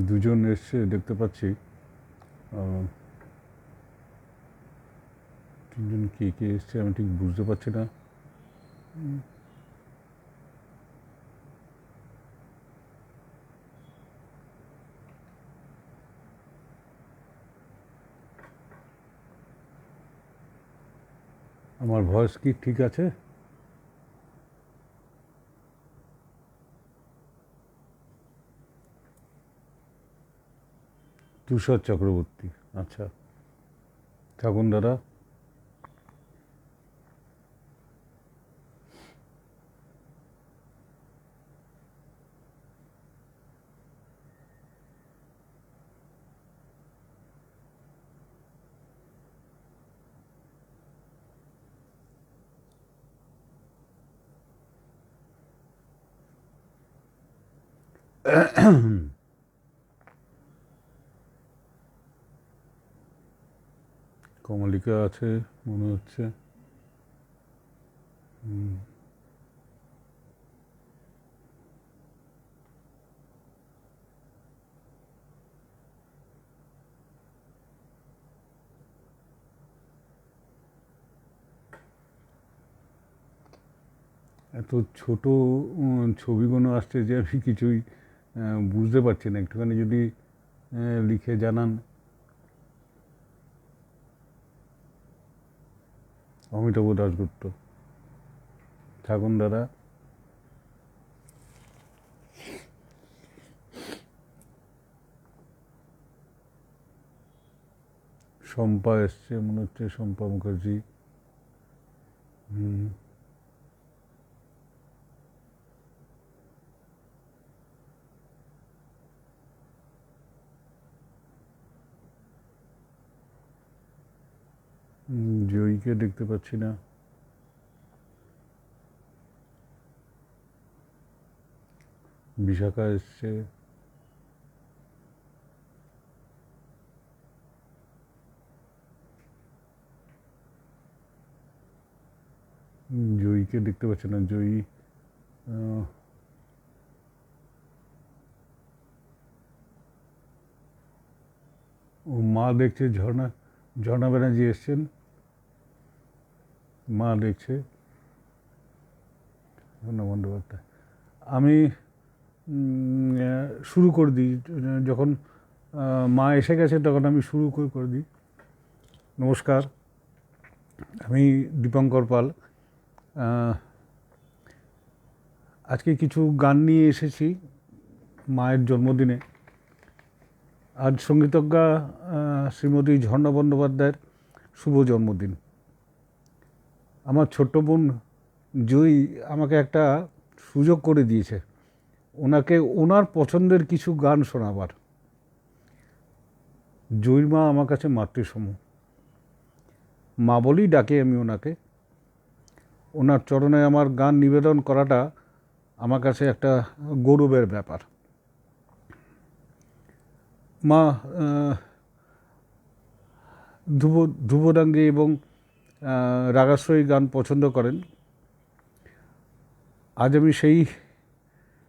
দুজন এসছে দেখতে পাচ্ছি। তিনজন কে কে এসছে আমি ঠিক বুঝতে পারছি না। আমার ভয়েস কি ঠিক আছে? তুষার চক্রবর্তী, আচ্ছা। থাকুন দাদা। কমলিকা আছে মনে হচ্ছে। এত ছোট ছবিগুলো আসছে যে আমি কিছুই বুঝতে পারছি না। একটুখানি যদি লিখে জানান। অমিতাভ দাশগুপ্ত, থাকুন দাদা। শম্পা এসছে মনে হচ্ছে, শম্পা মুখার্জি। জয়ীকে দেখতে পাচ্ছি না। বিশাখা এসছে। জয়ীকে দেখতে পাচ্ছি না। জয়ী ও মা দেখছে। ঝর্ণা ঝর্ণা ব্যানার্জি এসছেন, মা দেখছে। ঝর্ণা বন্দ্যোপাধ্যায়। আমি শুরু করে দিই। যখন মা এসে গেছে তখন আমি শুরু করে দিই। নমস্কার, আমি দীপঙ্কর পাল। আজকে কিছু গান নিয়ে এসেছি মায়ের জন্মদিনে। আজ সঙ্গীতজ্ঞা শ্রীমতী ঝর্ণা বন্দ্যোপাধ্যায়ের শুভ জন্মদিন। আমার ছোট্ট বোন জয়ী আমাকে একটা সুযোগ করে দিয়েছে ওনাকে ওনার পছন্দের কিছু গান শোনাবার। জয়ীর মা আমার কাছে মাতৃসম, মা বলেই ডাকে আমি ওনাকে। ওনার চরণে আমার গান নিবেদন করাটা আমার কাছে একটা গৌরবের ব্যাপার। মা ধ্রুবদাঙ্গী এবং রাগাশ্রয়ী গান পছন্দ করেন। আজ আমি সেই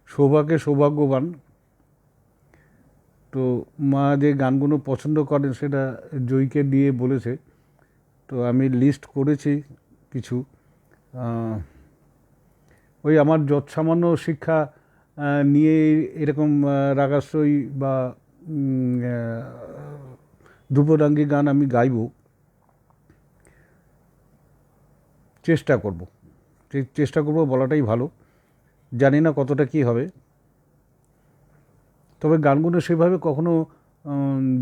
সৌভাগ্যবান। তো মা যে গানগুলো পছন্দ করেন সেটা জয়ীকে দিয়ে বলেছে, তো আমি লিস্ট করেছি কিছু। ওই আমার যৎসামান্য শিক্ষা নিয়ে এরকম রাগাশ্রয়ী বা ধ্রুপদাঙ্গী গান আমি গাইব, চেষ্টা করব বলাটাই ভালো। জানি না কতটা কি হবে, তবে গানগুলো সেভাবে কখনো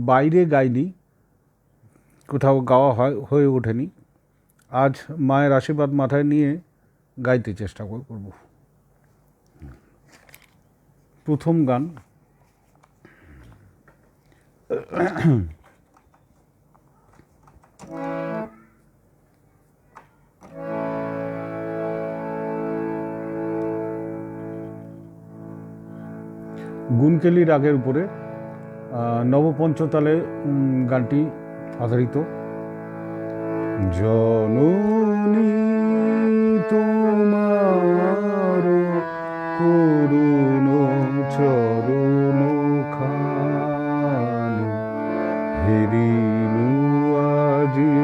বাইরে গাইনি, কোথাও গাওয়া হয়ে ওঠেনি। আজ মায়ের আশীর্বাদ মাথায় নিয়ে গাইতে চেষ্টা করব। প্রথম গান গুনকেলি রাগের উপরে নবপঞ্চতালে গানটি আধারিত। জননী তোমার করুণ চরণ খানি হেরিনু আজি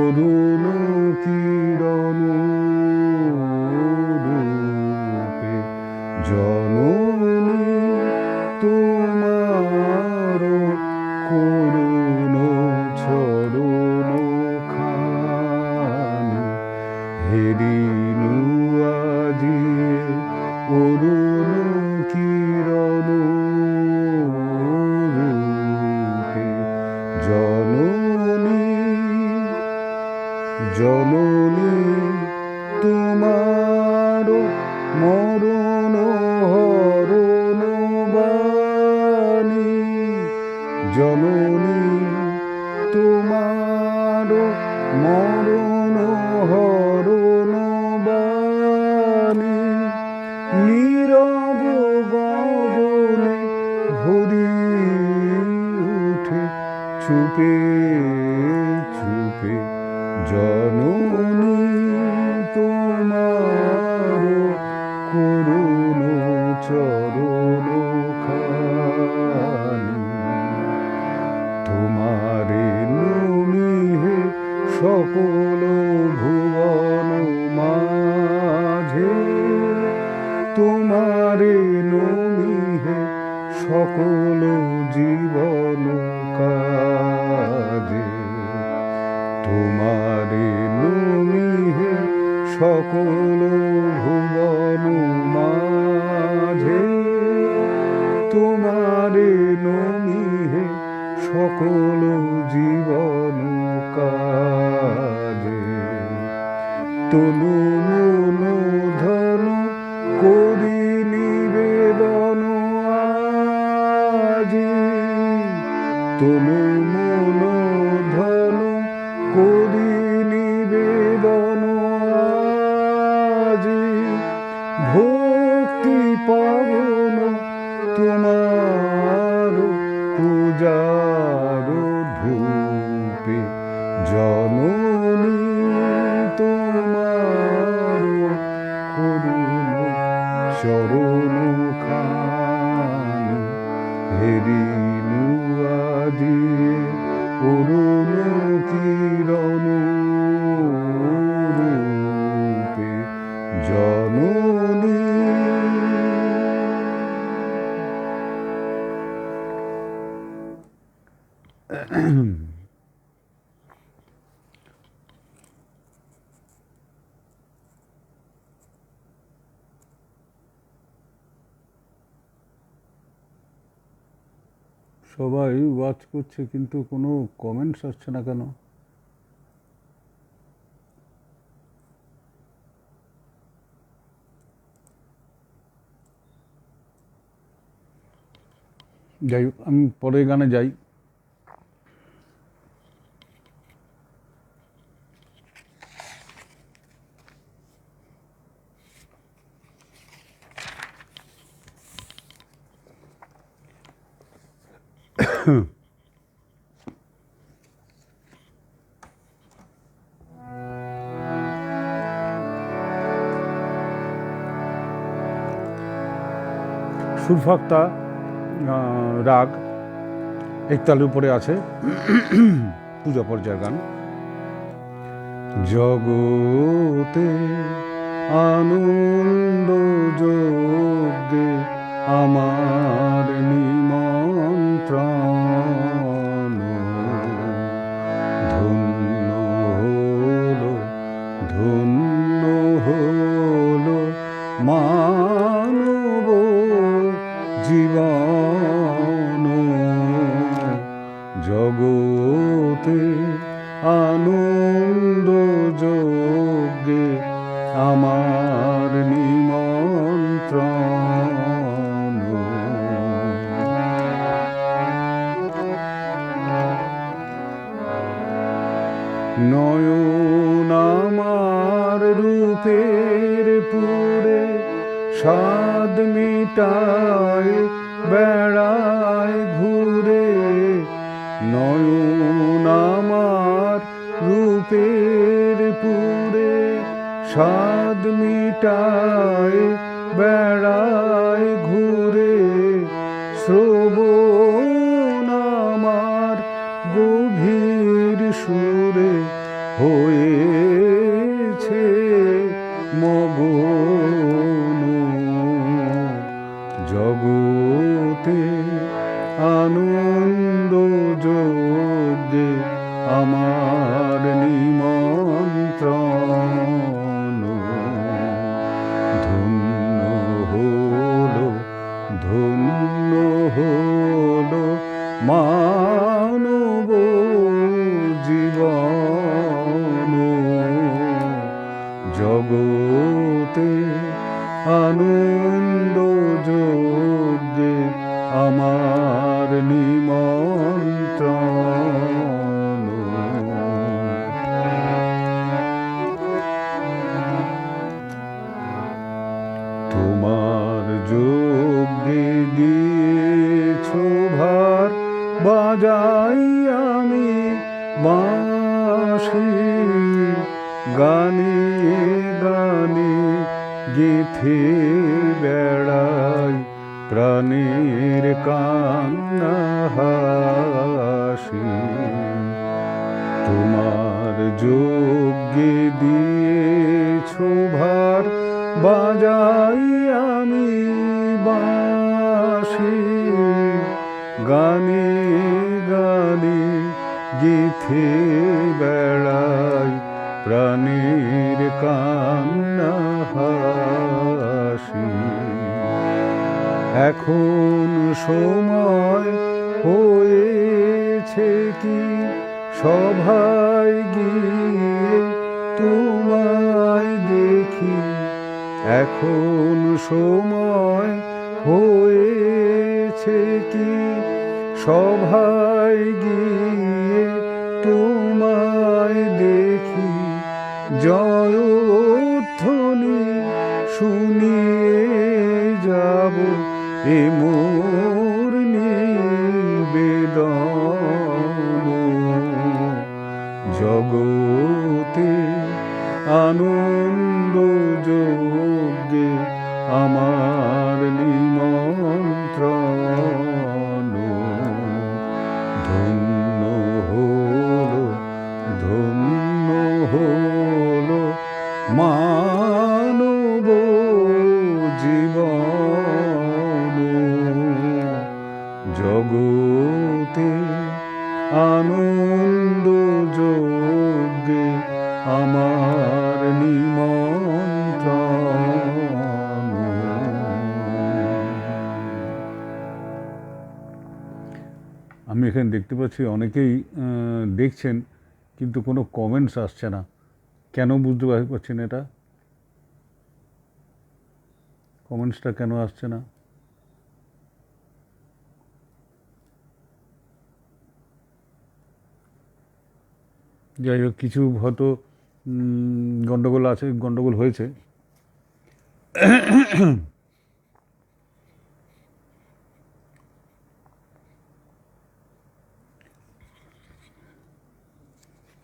অরুণ কিরণ রূপে। জননী তোমার করুণ চরণ খানি হেরিনু আজি অরুণ কিরণ রূপে। জননী জননী তোমার মরণ হরণ বাণী। জননী তোমার মরণ হরণ বাণী। নীরব গগনে ভরি উঠে চুপে চুপে। জননী তোমার করুণ চরণ খানি তোমারে নমিহে সকল ভুবন মাঝে। তোমারে নমিহে সকল জীবন কাজে। তোমারে নমিহে সকল ভুবন মাঝে। তোমারে নমিহে সকল জীবন কাজে। তনু মন ধন করি নিবেদন আজি। তনু মন ধন করি নিবেদন আজি। ভক্তি পাবন তোমার পূজার ধূপে। জননী তোমার করুণ চরণ খানি হেরিনু আজি অরুণ কিরণ রূপে। জননী সবাই ওয়াচ করছে কিন্তু কোনো কমেন্টস আসছে না কেন? যাই হোক, আমি পরের গানে যাই। সুরফাক্তা রাগ একতালের উপরে আছে, পূজা পর্যায়ের গান। জগতে আনন্দ যজ্ঞে আমার নিমন্ত্রণ। ধন্য হলো ধন্য হলো মানব জীবন। জগতে আনন্দ যজ্ঞে আমার নিমন্ত্রণ। নয়ন আমার রূপের পুরে স্বাদ মিটায় বেড়ায় ঘুরে। নয়ন আমার রূপের পুরে স্বাদ মিটায় বেড়ায় ঘুরে। শ্রবণ আমার গভীর সুরে হয়েছে মগন। জগতে আনন্দ যজ্ঞে আমার নিমন্ত্রণ। ধন্য হলো ধন্য হলো মানব জীবন। জগতে আনন্দ যজ্ঞে আমার নিমন্ত্রণ। তোমার যজ্ঞে দিয়েছ ভার বাজাই আমি বাঁশি। গানে গানে গেথে বেড়াই প্রাণের কান্না হাসি। তোমার যজ্ঞে দিয়েছ ভার বাজাই আমি বাঁশি। গানে গানে গেথে বেড়াই প্রাণের কান্না হাসি। এখন সময় হয়েছে কি সভায় গিয়ে তোমায় দেখি। এখন সময় হয়েছে কি সভায় গিয়ে তোমায় দেখি। জয়ধ্বনি শুনিয়ে যাব এ মোর নিবেদন। জগতে আনন্দ যজ্ঞে আমার নিমন্ত্রণ। ধন্য হলো ধন্য হলো মানব জীবন। জগতে আনন্দ যজ্ঞে আমার নিমন্ত্রণ। আমি এখানে দেখতে পাচ্ছি অনেকেই দেখছেন, কিন্তু কোনো কমেন্টস আসছে না। কেন বুঝতে পারছি না এটা, কমেন্টসটা কেন আসছে না? যাই হোক, কিছু হয়তো গণ্ডগোল আছে, গণ্ডগোল হয়েছে।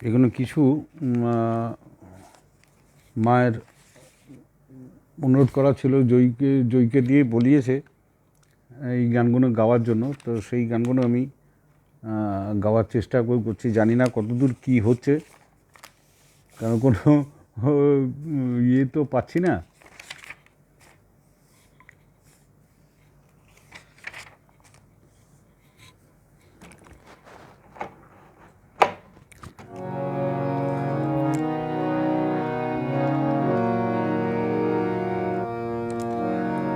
এগুলো কিছু মায়ের অনুরোধ করা ছিল, জয়কে দিয়ে বলিয়েছে এই গানগুলো গাওয়ার জন্য। তো সেই গানগুলো আমি গাওয়ার চেষ্টা করছি। জানি না কতদূর কী হচ্ছে, কারণ কোনো ইয়ে তো পাচ্ছি না।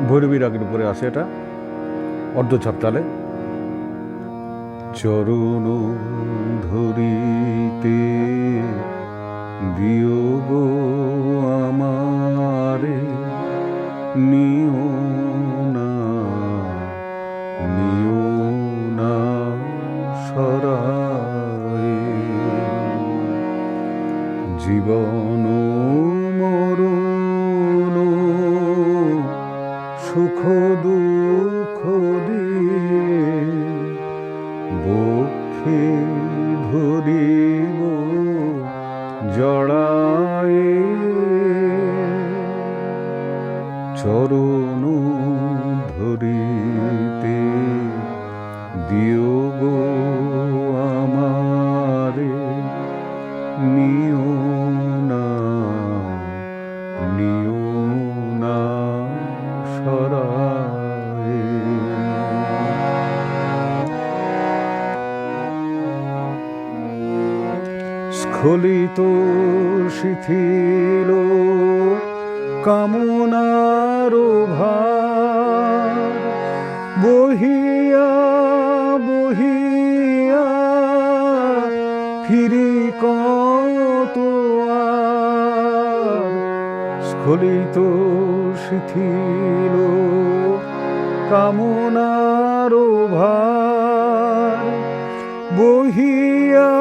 ভৈরবী রাগের উপরে আসে এটা, অর্ধছাপ তালে। চরণ ধরিতে দিও গো আমার নিও না, নিও না সরায়ে। জীবন মরণ সুখ দুঃখ দিয়ে বক্ষে ধরিব জড়ায়ে। চরণ ধরিতে দিও গো আমারে, নিও না, নিও না সরায়ে। স্খলিত শিথিল কামনার ভার বহিয়া বহিয়া ফিরি কত আর। স্খলিত শিথিল কামনার ভার বহিয়া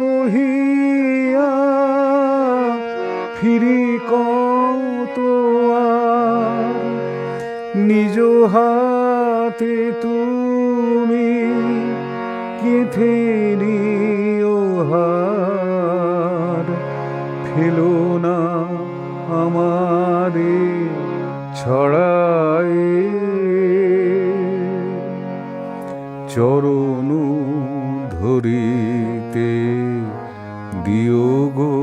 বহিয়া ফিরি কত আর। নিজ হাতে তুমি কেঁথে নিও হার, ফেলো না আমারে ছড়ায়ে। চরণ ধরিতে দিও গো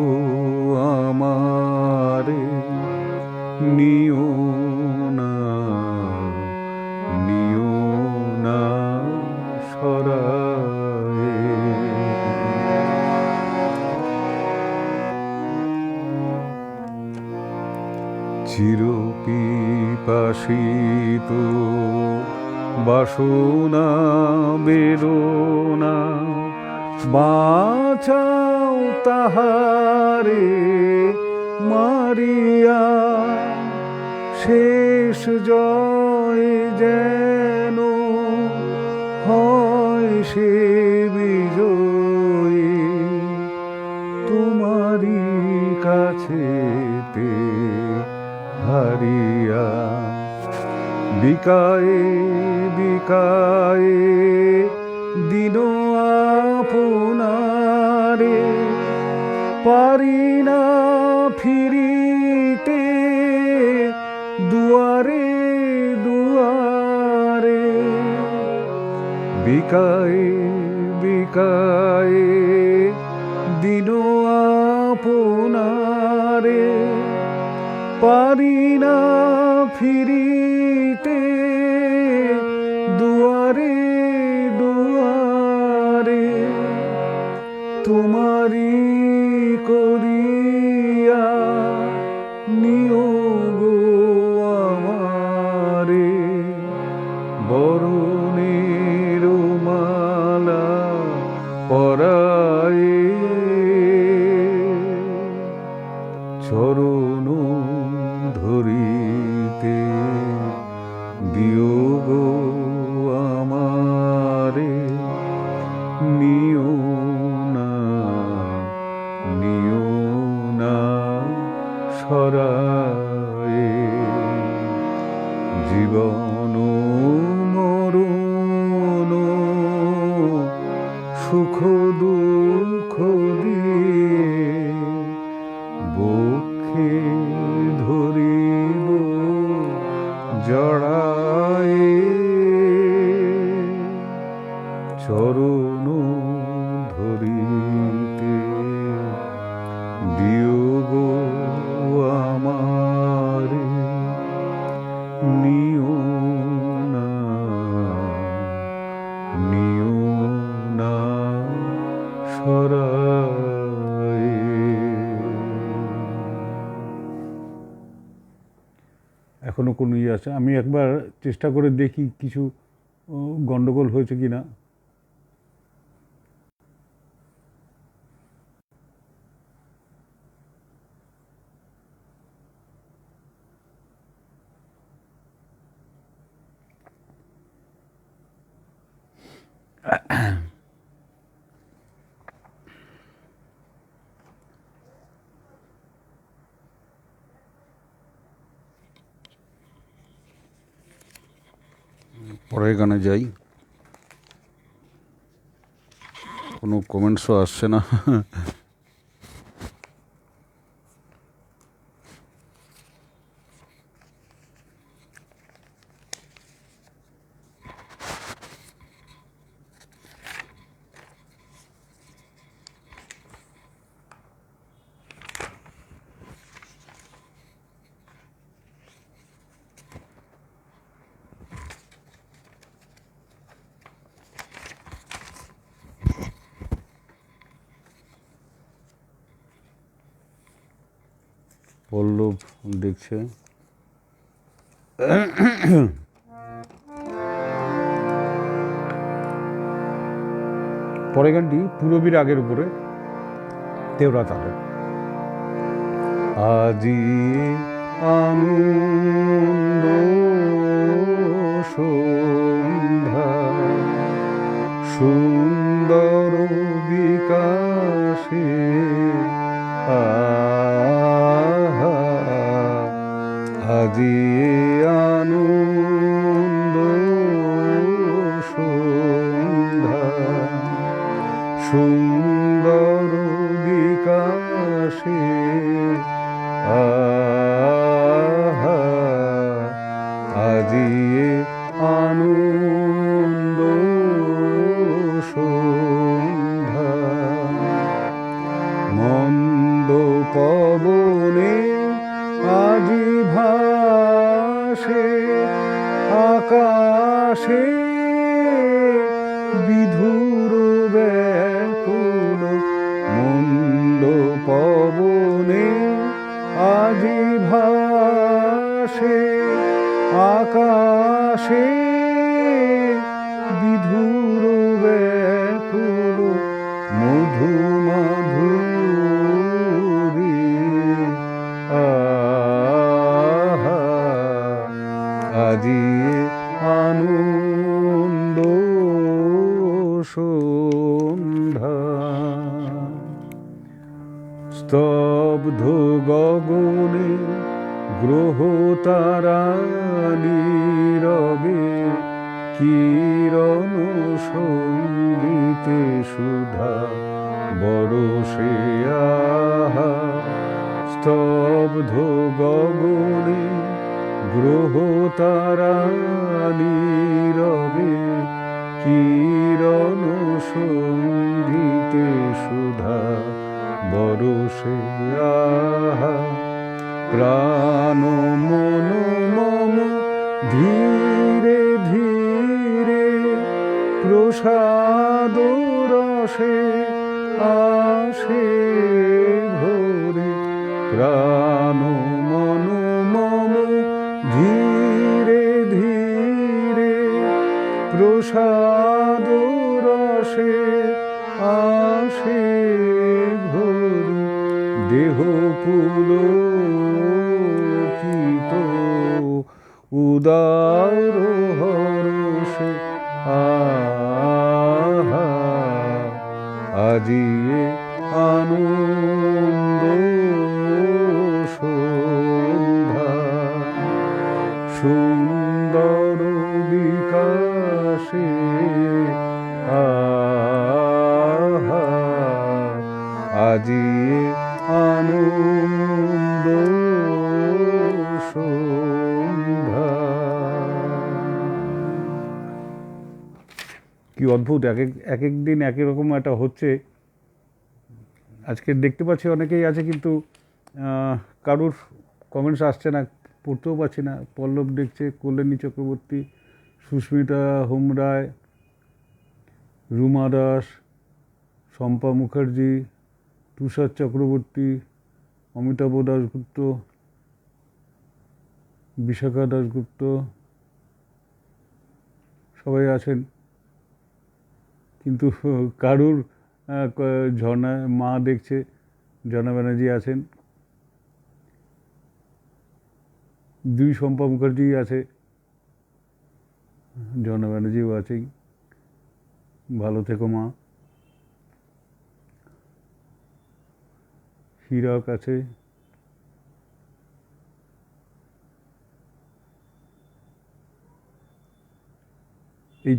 আমারে, নিও না, নিও না সরায়ে। চির পিপাসিত বাসনা বেদনা বাঁচাও তাহারে মারিয়া। শেষ জয় যেন হয় সে বিজয়ী, তোমারি কাছেতে হারিয়া। বিকায়ে বিকায়ে দিন আপনারে, পারি না ফিরিতে দুয়ারে দুয়ারে। বিকায়ে বিকায়ে দিন আপনারে, পারি না ফিরিতে দুয়ারে দুয়ারে। তোমারি করিয়া নিও গো আমারে, বরণের মালা পরায়ে। চরণ ধরিতে দিও গো আমারে, নিও না, নিও না সরায়ে। জীবন মরণ সুখ দুঃখ দিয়ে বক্ষে ধরিব জড়ায়ে। চরণ ধরিতে দিও গো আমারে, নিও না, নিও না সরায়ে। এখনো কোনো ইয়ে আছে, আমি একবার চেষ্টা করে দেখি কিছু গন্ডগোল হয়েছে কিনা। পরের গানে যাই। কোনো কমেন্টসও আসছে না। পল্লব দেখছে। পরের গানটি পূরবীর আগের উপরে, তেওরা তালে। আজি আনন্দ সন্ধ্যা সুন্দর বিকাশে আজি আনন্দ সন্ধ্যা সুন্দর বিকাশে আজি আনন্দ সন্ধ্যা মন্দ পবনে আজি ভাসে আকাশে বিধুর ব্যাকুল মন্দ পবনে আজি ভাসে আকাশে বিধুর ব্যাকুল মধু মাধুরী আজি আনন্দ সন্ধ্যা স্তব্ধ গগনে গ্রহ তারা নীরবে কিরণ সঙ্গীতে সুধা বরষে স্তব্ধ গগনে গ্রহ তারা নীরবে কিরণ সঙ্গীতে সুধা বরষে প্রাণ মন মম ধীরে ধীরে প্রসাদ রসে আসে ভরে প্রাণ মন মম ধীরে ধীরে প্রসাদ রসে আসে ভরে দেহ পুলকিত উদার হর্ষে আজি আনন্দ সন্ধ্যা সুন্দর বিকাশে আজি আনন্দ সন্ধ্যা। কি অদ্ভুত, এক এক দিন একই রকম একটা হচ্ছে। আজকে দেখতে পাচ্ছি অনেকেই আছে, কিন্তু কারুর কমেন্টস আসছে না, পড়তেও পারছি না। পল্লব দেখছে, কল্যাণী চক্রবর্তী, সুস্মিতা হোমরায়, রুমা দাস, শম্পা মুখার্জি, তুষার চক্রবর্তী, অমিতাভ দাশগুপ্ত, বিশাখা দাশগুপ্ত সবাই আছেন, কিন্তু কারুর ঝর্ণা মা দেখছে, ঝর্ণা ব্যানার্জি আছেন, দুই শম্পা মুখার্জি আছে, ঝর্ণা ব্যানার্জিও আছেই, ভালো থেকো মা। হীরক আছে, এই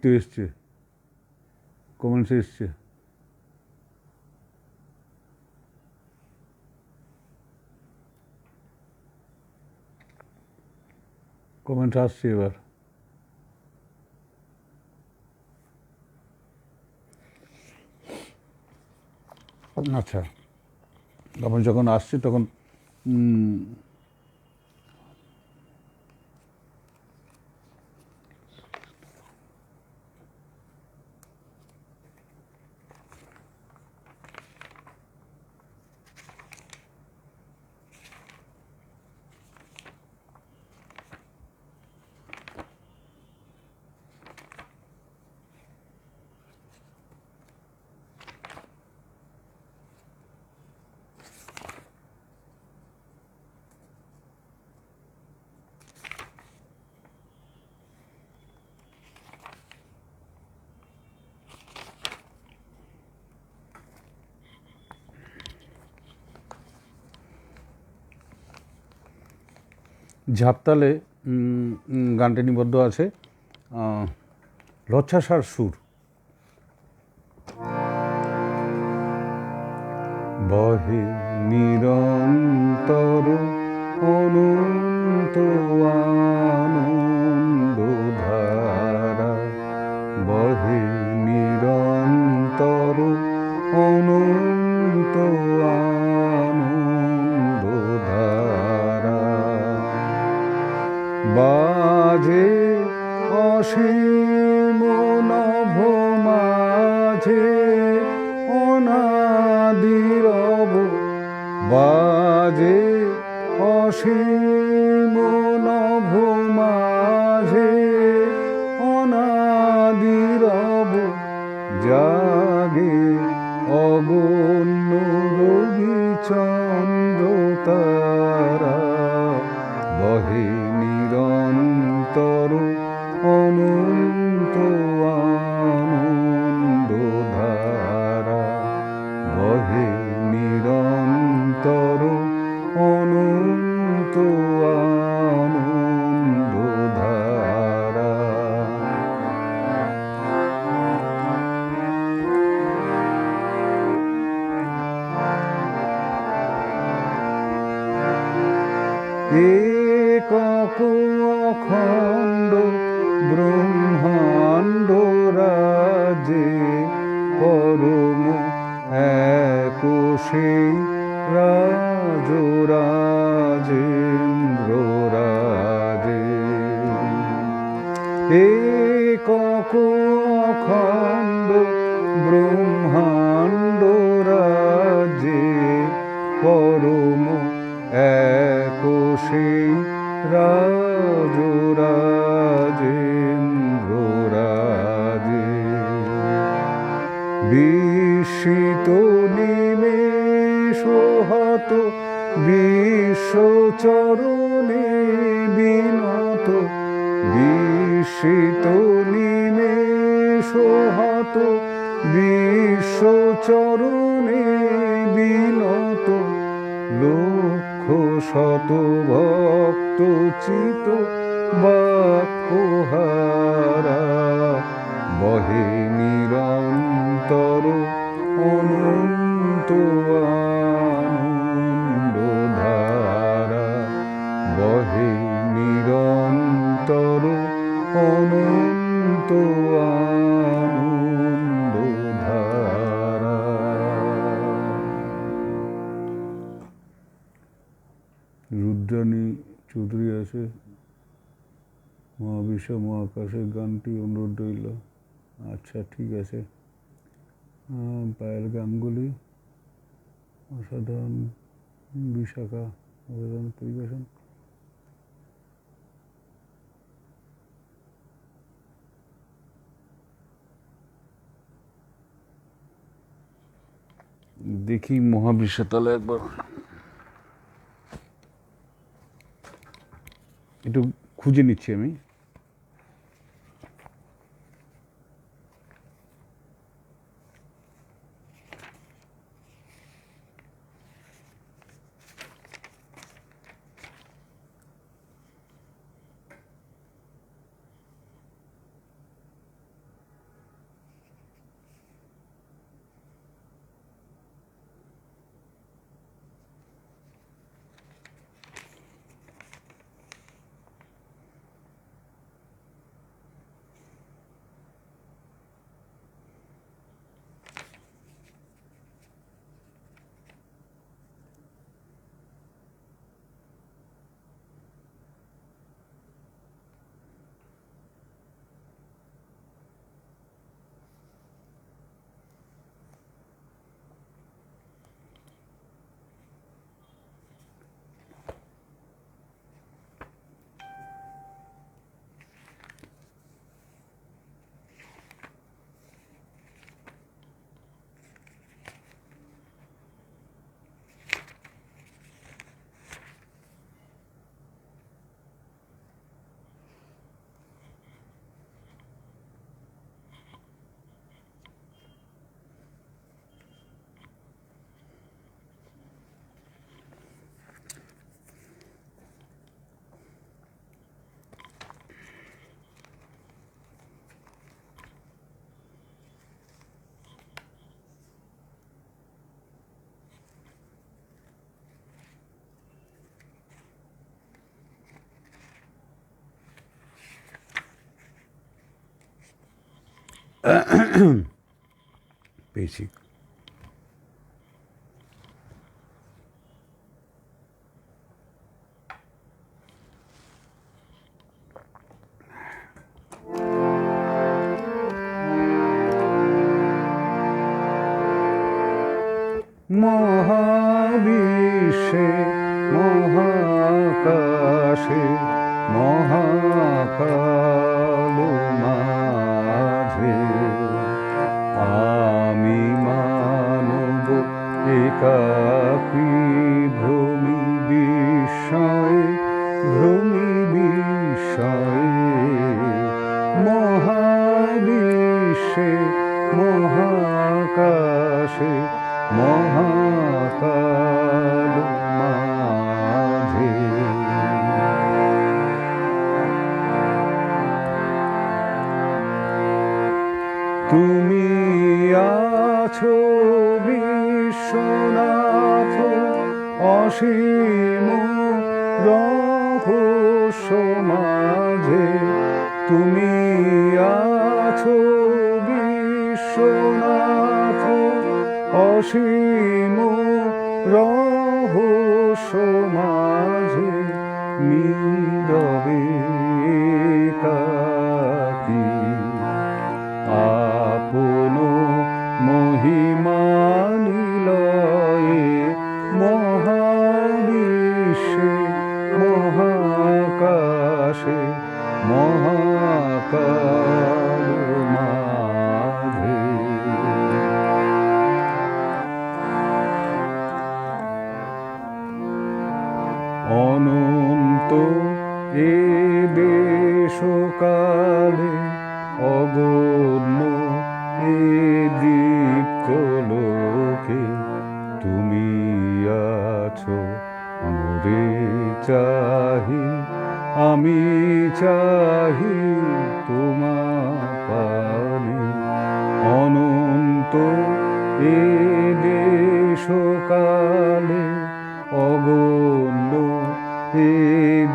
তো এসছে, কমেন্টস এসছে। কমেন্টস আসছে এবার। আচ্ছা, তখন যখন আসছে তখন ঝাপতালে গানটি নিবদ্ধ আছে লচ্ছাসার সুর। বহে নিরন্তর অনন্ত আনন্দ ধারা, বহে নিরন্তর অনন্ত আনন্দ ধারা, বাজে অসীম নভ মাঝে অনাদিরব, বাজে অসীম নভ মাঝে অনাদিরব, জাগে অগণ্য রবি চন্দ্র তারা, বহে নিরন্তর অনন্ত আনন্দ ধারা, বহে নিরন্তর অনন্ত আনন্দ ধারা। একক অখণ্ড ব্রহ্মাণ্ড রাজে পরম এক সেই রাজরাজেন্দ্র রাজে, একক অখণ্ড ব্রহ্মাণ্ড রাজে পরম এক সেই রাজরাজেন্দ্র রাজে, বিস্মিত নিমেষ হত বিশ্বচরণে বিনত, বিস্মিত নিমেষ হত বিশ্বচরণে বিনত, লক্ষ শত ভক্ত চিত বাক্যহারা, বহে নিরন্তর অনন্ত আনন্দ ধারা, বহে নিরন্তর অনন্ত আনন্দ ধারা। রুদ্রাণী চৌধুরী আছে, মহাবিশ্ব মহাকাশের গানটি অনুরোধ রইল। আচ্ছা, ঠিক আছে। পায়েল গাঙ্গুলি অসাধারণ, বিশাখা অসাধারণ পরিবেশন। দেখি মহাবিশ্ব তাহলে একবার একটু খুঁজে নিচ্ছি আমি। পেয়েছি। মহাবিশ্বে মহাকাশে মহাকাল মাঝে আমি মানব একাকী ভ্রমি বিস্ময়ে মহাবিশ্বে মহাকাশে মহাকাল মাঝে তুমি আছো বিশ্বনাথ অসীম রহস্য মাঝে তুমি আছো বিশ্বনাথ অসীম রহস্য মাঝে নীরবে একাকী আপন মহিমা নিলয়ে মহাবিশ্বে মহাকাশে মহাকাল মাঝে অনন্ত এ দেশকালে অগণ্য এ দীপ্ত লোকে তুমি আছো মোরে চাহি আমি চাহি তোমার পানে অনন্ত এ দেশকালে অগণ্য এ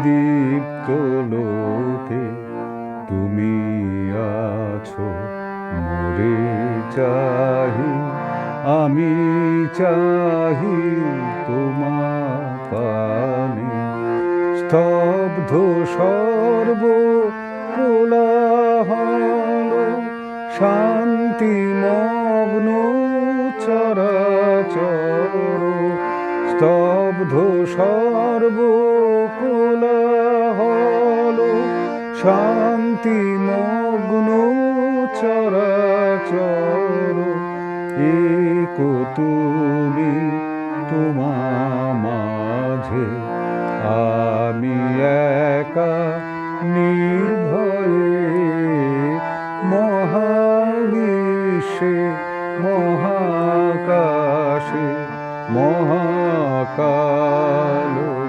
দীপ্ত লোকে তুমি আছো মোরে চাহি আমি চাহি তোমার পানে স্তব্ধ সর্ব কোলাহল শান্তিমগ্ন চরাচর স্তব্ধ সর্ব কোলাহল শান্তিমগ্ন চরাচর এক তুমি তোমার মাঝে আমি একা নির্ভয়ে মহাবিশ্বে মহাকাশে মহাকাল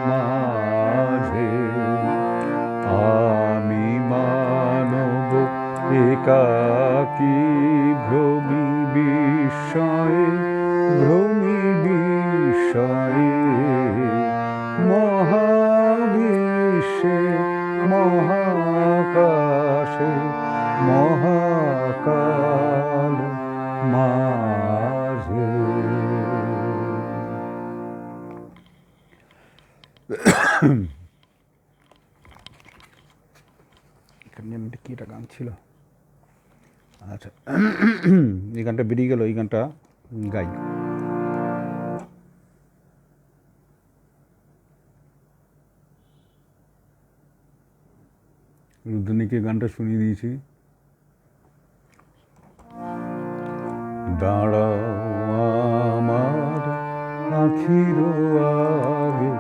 মাঝে আমি মানব একাকী ভ্রমি বিস্ময়ে মহাবিশ্বে মহাকাশে মহাকাল মাঝে এখানে কি একটা গান ছিল আচ্ছা এই গানটা বেরিয়ে গেল এই গানটা গাই রুদ্রনীকে গানটা শুনিয়ে দিয়েছি দাঁড়াও আমার আখির আগে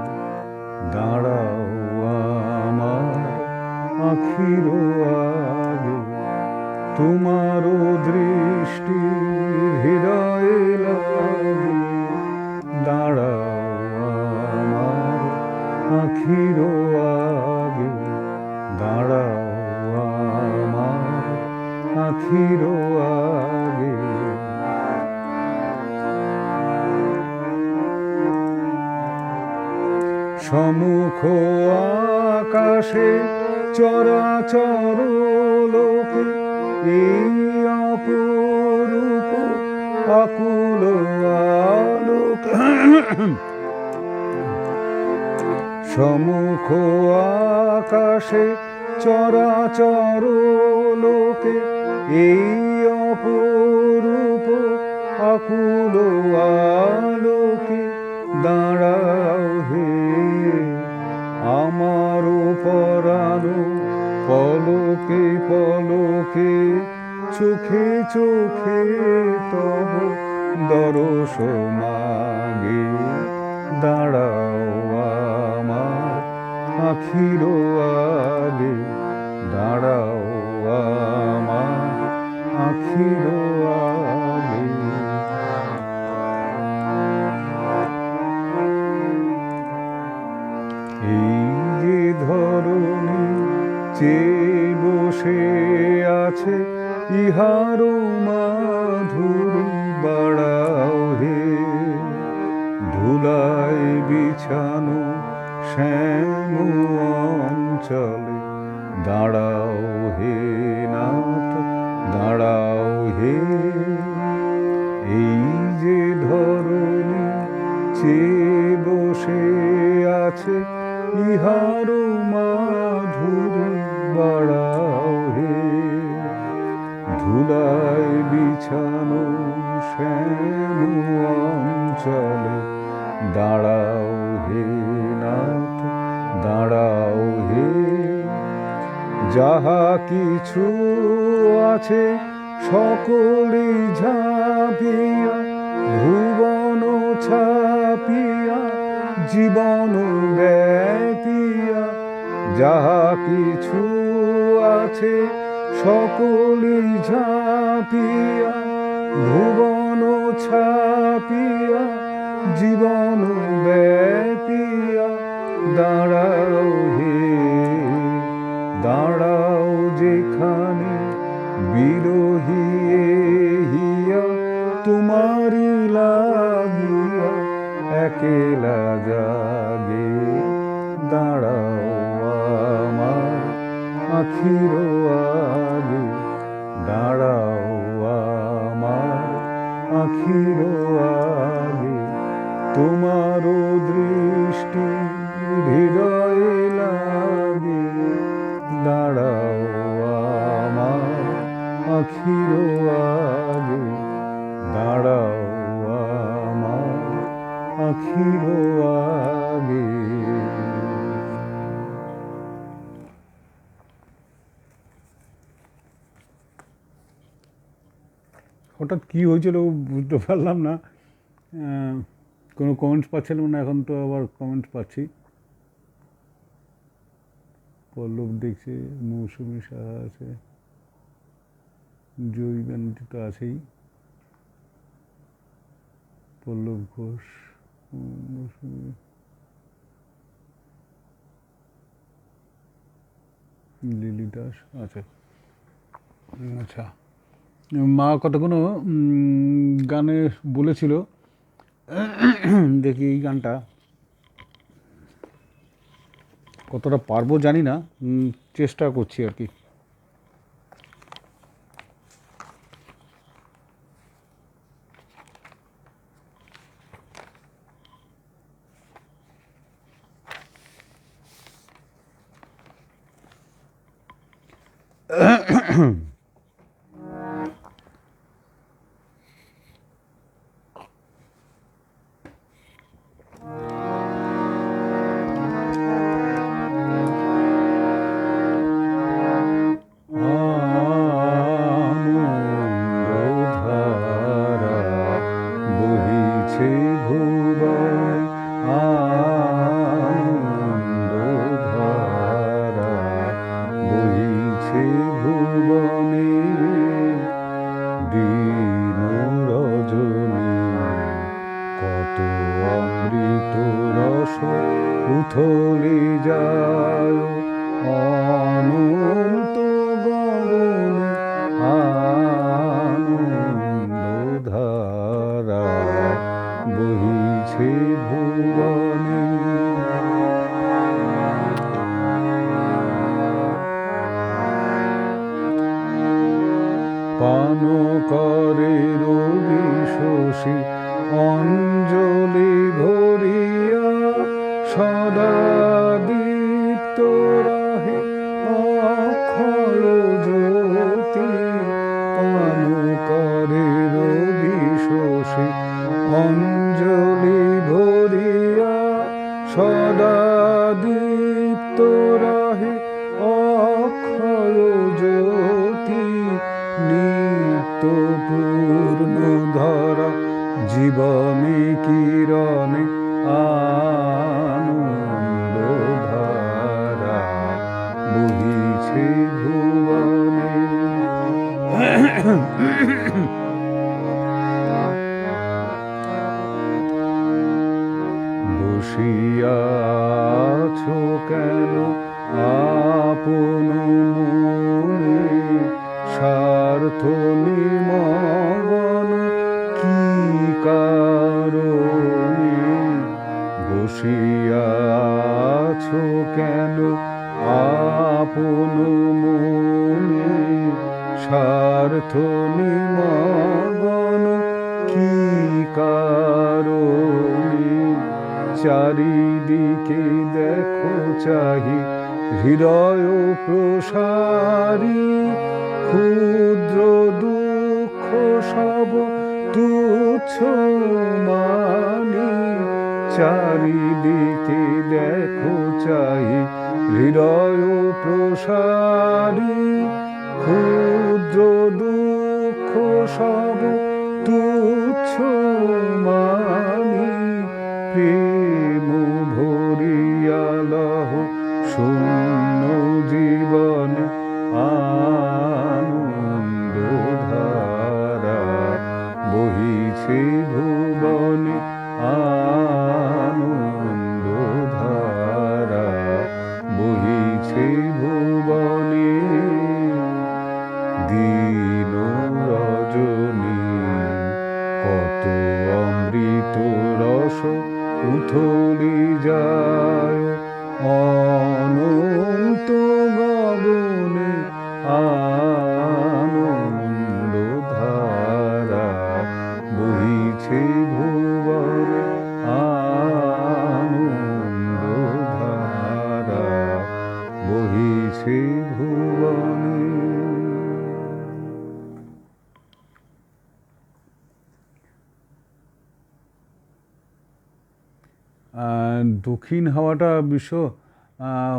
দাঁড়াও আমার আখির আগে তোমার দৃষ্টি হৃদয়ে লাগে দাঁড়াও আমার আখির আগে দাঁড়াও আমার আখির আগে সমুখ আকাশে চরাচর লোকে এই অপরূপ আকুল আলোক সমুখ আকাশে চরাচর লোকে এই অপরূপ আকুল আলোকে দাঁড়াও হে আমার পরাণ পলকে পলকে চোখে চোখে তব দরস মাগে দাঁড়াও আমার আখির আগে দাঁড়াও আমার আখির আগে এই যে ধরণী চেয়ে বসে আছে ইহার মাধুরী বাড়াও হে ধুলায় বিছানো শ্যাম অঞ্চলে দাঁড়াও হে নাথ দাঁড়াও হে এই যে ধরণী চেয়ে বসে আছে ইহার মাধুরী বাড়াও হে ধুলায় বিছানো শ্যাম অঞ্চলে দাঁড়াও হে নাথ দাঁড়াও হে যাহা কিছু আছে সকলে ঝাঁপিয়া ভুবন ছাপিয়া জীবন ব্যাপিয়া যাহা কিছু আছে সকলে ঝাঁপিয়া ভুবন ছাপিয়া জীবন ব্যাপিয়া দাঁড়াও হে দাঁড়াও যেখানে বিরোহী হিয়া তোমারি লাগিয়া একেলা জাগে দাঁড়াও আমার আখির আগে দাঁড়াও আমার আখির আগে তোমার দৃষ্টি হৃদয়ে লাগে দাঁড়াও আমার আখির আগে দাঁড়াও আমার আখির আগে হঠাৎ কী হয়েছিল বুঝতে পারলাম না কোনো কমেন্টস পাচ্ছিলাম না এখন তো আবার কমেন্টস পাচ্ছি পল্লব দেখছে মৌসুমি সাহা আছে জয়ী ব্যানার্জি তো আছেই পল্লব ঘোষ মৌসুমি লিলি দাস আচ্ছা আচ্ছা মা কতগুলো গানে বলেছিল দেখি এই গানটা কতটা পারবো জানি না চেষ্টা করছি আর কি উথলে যায় অনন্ত গগনে আনন্দধারা বহিছে ভুবনে পান করে রবি শশী অঞ্জলি ভরিয়া সদা দীপ্ত রহে অক্ষর জ্যোতি পান করে রবি শশী অঞ্জলি ভরিয়া সদা দীপ্ত রহে অক্ষর জ্যোতি নিত্য পূর্ণ ধরা জীবনে কিরণে আনন্দ ধারা বহিছে ভুবনে। বসিয়াছো কেন আপন মনে স্বার্থ নিমগ্ন কি কারণে? বসিয়াছো কেন আপন মনে স্বার্থ নিমগ্ন কি কারণে? চারিদিকে দেখো চাহি হৃদয় প্রসারী ক্ষুদ্র দুঃখ সব তুচ্ছ মানি। চারিদিকে দেখো চাহি হৃদয় প্রসারী ক্ষুদ্র দুঃখ সব তুচ্ছ মানি। প্রেম ভরিয়া লহ শূন্য জীবনে আনন্দ ধারা বহিছে ভুবনে আনন্দ ধারা বহিছে ভুবনে। দিন রজনী কত অমৃত রস উথলি যায় অনন্ত গগনে আনন্দ ধারা বহিছে ভুবনে আনন্দ ধারা বহিছে ভুবনে। দক্ষিণ হাওয়াটা বিশ্ব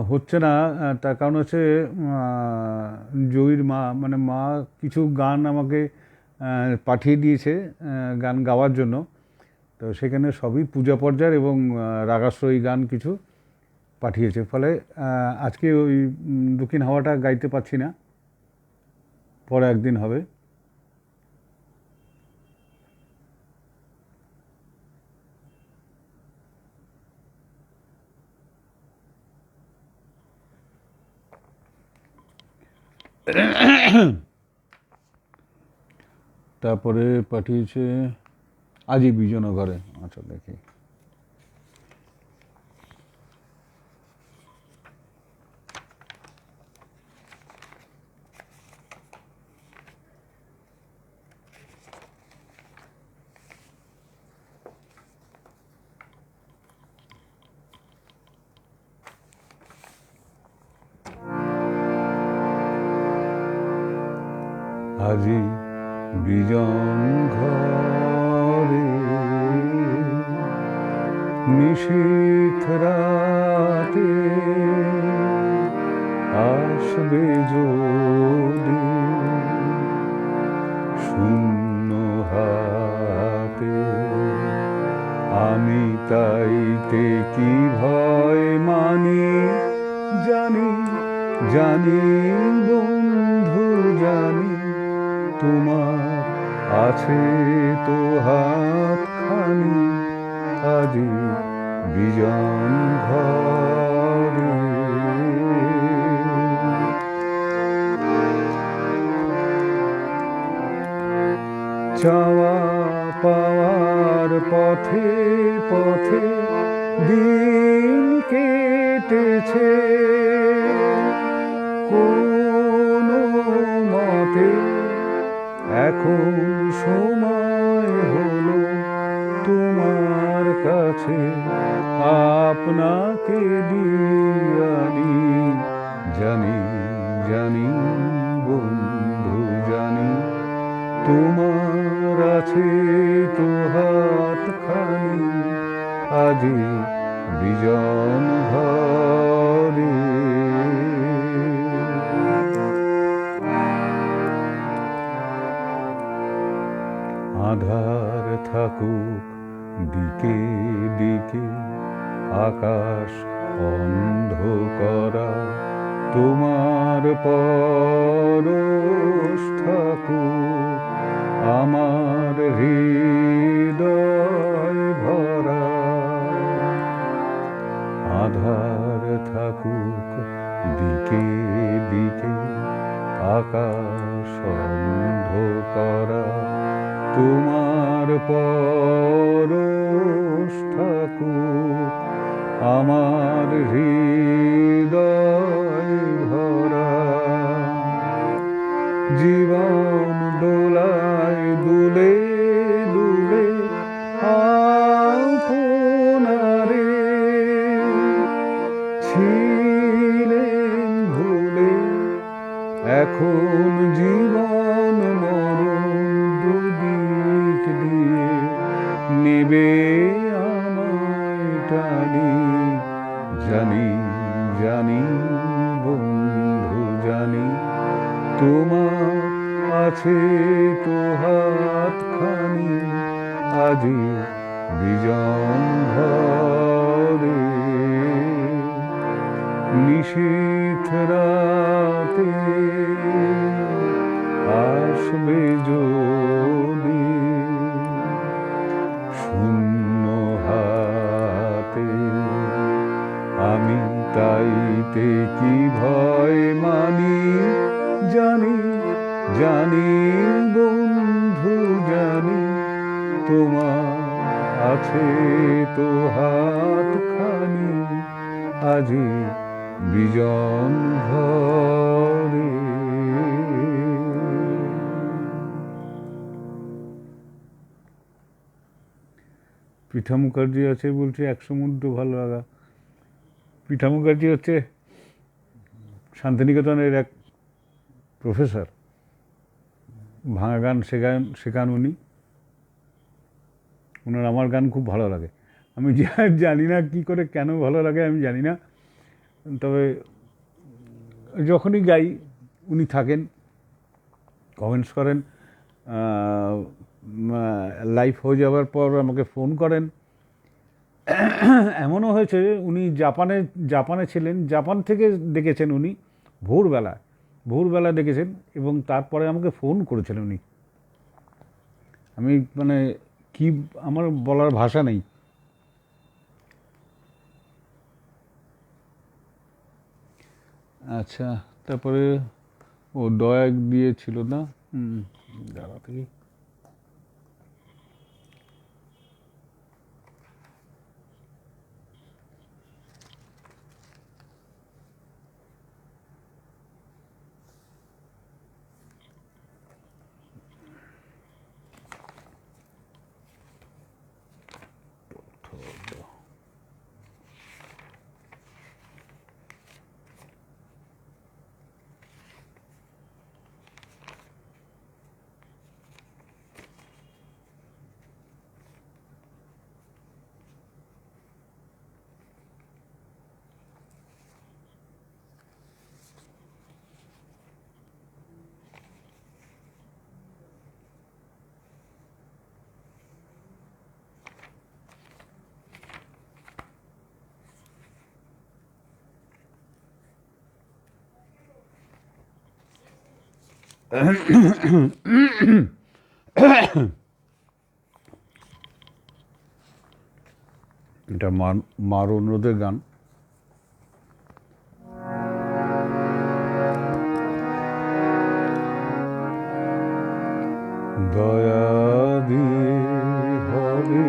হচ্ছে না, তার কারণ হচ্ছে জয়ীর মা মানে মা কিছু গান আমাকে পাঠিয়ে দিয়েছে গান গাওয়ার জন্য। তো সেখানে সবই পূজা পর্যায়ের এবং রাগাশ্রয়ী গান কিছু পাঠিয়েছে, ফলে আজকে ওই দক্ষিণ হাওয়াটা গাইতে পারছি না, পরে একদিন হবে। তারপরে পাঠিয়েছে আজি বিজয়নগরে। আচ্ছা দেখি, আজি বিজন ঘরে নিশীথ রাতে আসবে যদি শূন্য হাতে, আমি তাইতে কি ভয় মানি জানি জানি বন্ধু জানি, তোমার আছে তো হাতখানি আজি বিজন ঘরে। চাওয়া পাওয়ার পথে পথে দিন কেটেছে, কোনো মতে এখন সময় হলো তোমার কাছে আপনাকে দিয়ানি, জানি জানি বন্ধু জানি তোমার আছে তো হাতখানি, আজি বিজন ঘরে। আধার থাকুক দিকে দিকে, আকাশ অন্ধকারা, তোমার পরশ থাকুক আমার হৃদয় ভরা। আধার থাকুক দিকে দিকে, আকাশ অন্ধকারা, তোমার পরশ থাকুক আমার হৃদয় ভরা। জীবন দোলায় দুলে দুলে আপনারে ছিলেন ভুলে, এখন জীবন মরণ দুদিক দিয়ে নেবে আমায় টানি, জানি জানি বন্ধু জানি তোমার আছে তো হাতখানি, আজি বিজন ঘরে। নিশীথ রাতে আসবে যদি শূন্য হাতে, আমি তাইতে কি ভয় মানি, জানি জানি বন্ধু জানি তোমার আছে তো হাতখানি, আজি বিজন ঘরে। পিঠা মুখার্জি আছে বলছে এক সমুদ্র ভালো লাগা। পিঠা মুখার্জি হচ্ছে শান্তিনিকেতনের এক প্রফেসর, ভাঙা গান শেখান উনি। ওনার আমার গান খুব ভালো লাগে। আমি জানি না কি করে কেন ভালো লাগে আমি জানি না, তবে যখনই গাই উনি থাকেন, কমেন্টস করেন, লাইভ হয়ে যাওয়ার পর আমাকে ফোন করেন। এমনও হয়েছে উনি জাপানে ছিলেন, জাপান থেকে দেখেছেন উনি ভোরবেলা দেখেছেন এবং তারপরে আমাকে ফোন করেছেন উনি। আমি মানে কি আমার বলার ভাষা নেই। আচ্ছা, তারপরে ও দয়া দিয়েছিল না, দাঁড়া থেকে এটা মার অনুরোধের গান। দয়া দিয়ে হবে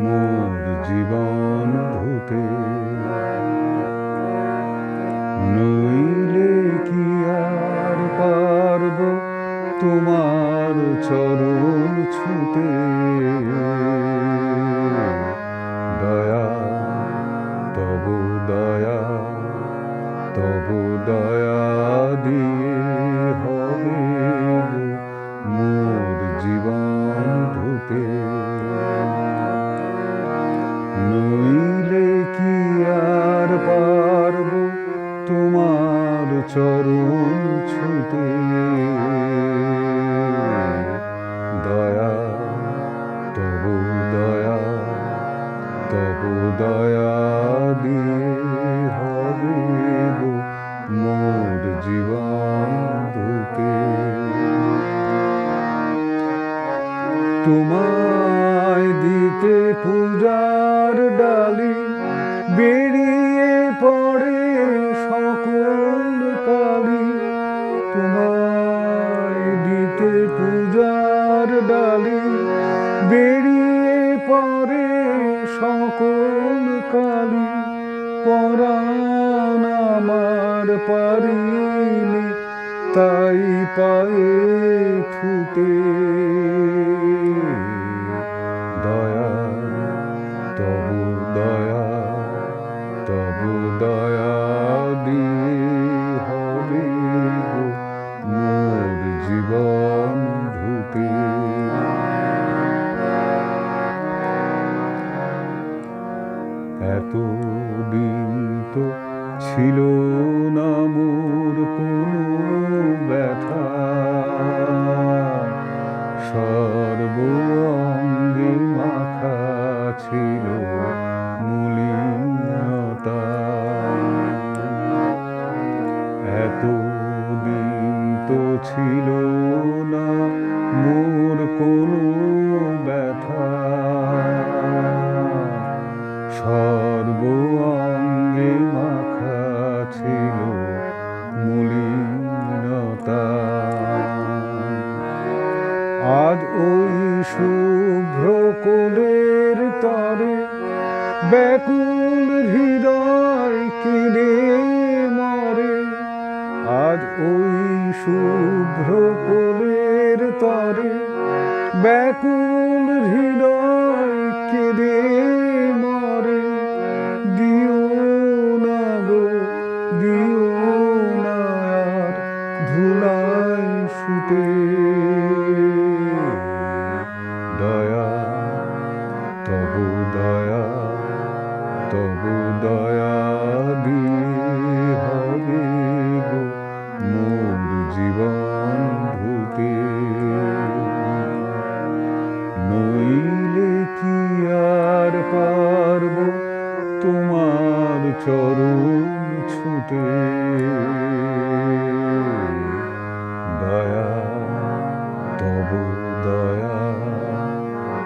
মোর জীবন ধুতে, নইলে কি আর পারব চরণ ছুতে দয়া তবু দয়া তবু দয়া দিয়ে হবে গো মোর জীবন ধুতে তোমায় দিতে পূজার ডালি বেরিয়ে পড়ে সকল কালি তোমায় দিতে পূজার ডালি বেরিয়ে পড়ে সকল কালি পরাণ আমার পারিনি তাই পায়ে ছুতে দয়া তবু দয়া তবু দয়া দিয়ে হবে গো মোর জীবন ধুতে এতদিন তো ছিল না মোর কোনো ব্যথা সর্ব অঙ্গে মাখা ছিল মলিনতা এতদিন তো ছিল না মোর কোনো ব্যথা সর্ব অঙ্গে মাখা ছিল মলিনতা আজ ওই শুভ্র কোলের তরে ব্যাকুল হৃদয় কিনে মরে আজ ওই শুভ্র কোলের তরে ব্যাকুল হৃদয় কেঁদে মরে দিও না গো দিও না আর ধুলায় শুতে দয়া তবু দয়া তবু দয়া দিয়ে হবে গো মোর জীবন ধুতে নইলে কি আর পারব তোমার চরণ ছুতে দয়া তবু দয়া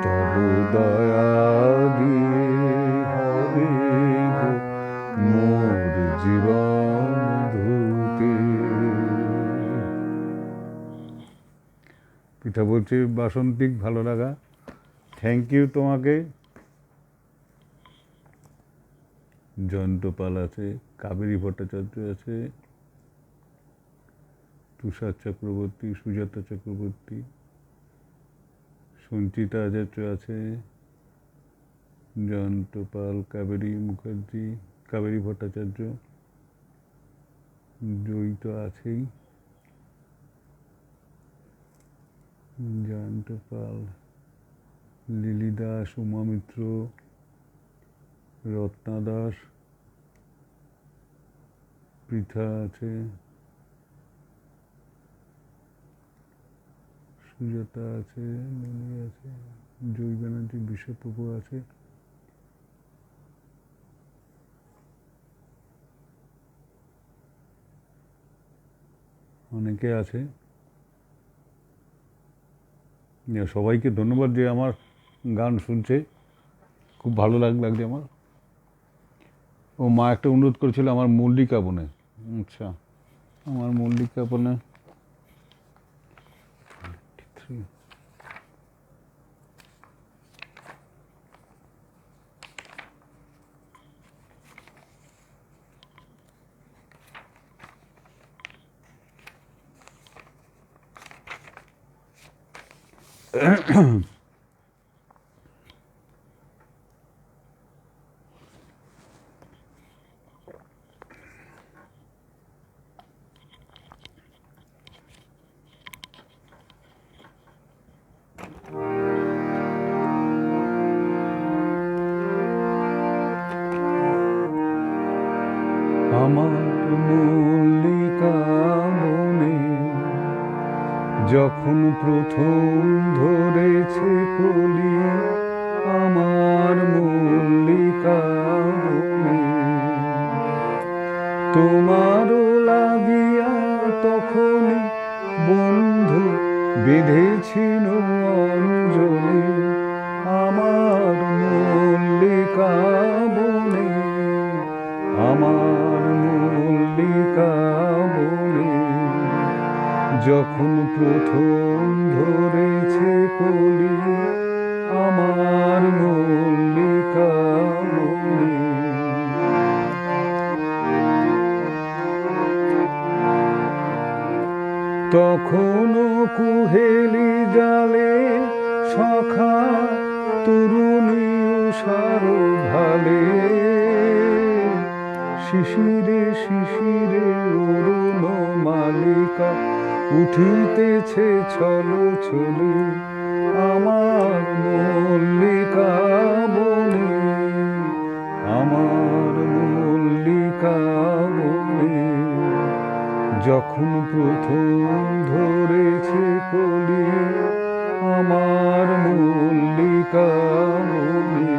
তবু দয়া দিয়ে হবে গো মোর জীবন ধুতে পিতা বলছি বাসন্তিক ভালো লাগা থ্যাংক ইউ তোমাকে জয়ন্ত পাল আছে কাবেরী ভট্টাচার্য আছে তুষার চক্রবর্তী সুজাতা চক্রবর্তী সঞ্চিতা আচার্য আছে জয়ন্ত পাল কাবেরী মুখার্জি কাবেরী ভট্টাচার্য জয়ী তো আছেই জয়ন্ত পাল লিলি দাস উমা মিত্র রত্না দাস পৃথা আছে সুজাতা আছে মিনি আছে জয় ব্যানার্জি বিশ্বপ্রভু আছে অনেকে আছে সবাইকে ধন্যবাদ যে আমার গান শুনছে খুব ভালো লাগছে আমার ও মা একটা অনুরোধ করেছিল আমার মল্লিকা বনে আচ্ছা আমার মল্লিকা বনে আমার মল্লিকা যখন প্রথম ধরেছে কলি আমার মল্লিকা বনে, তোমারও লাগিয়া তখনই বন্ধু বেঁধেছিল অঞ্জলি আমার মল্লিকা বনে, আমার মল্লিকা বনে। যখন প্রথম ধরেছে কলি আমার মল্লিকা বনে। তখনও কুহেলি জালে সখা তরুণী উষার ভালে, শিশিরে শিশিরে অরুণ মালিকা উঠিতেছে ছলো ছলে আমার মল্লিকা বনে, আমার মল্লিকা বনে। যখন প্রথম ধরেছে কলি আমার মল্লিকা বনে।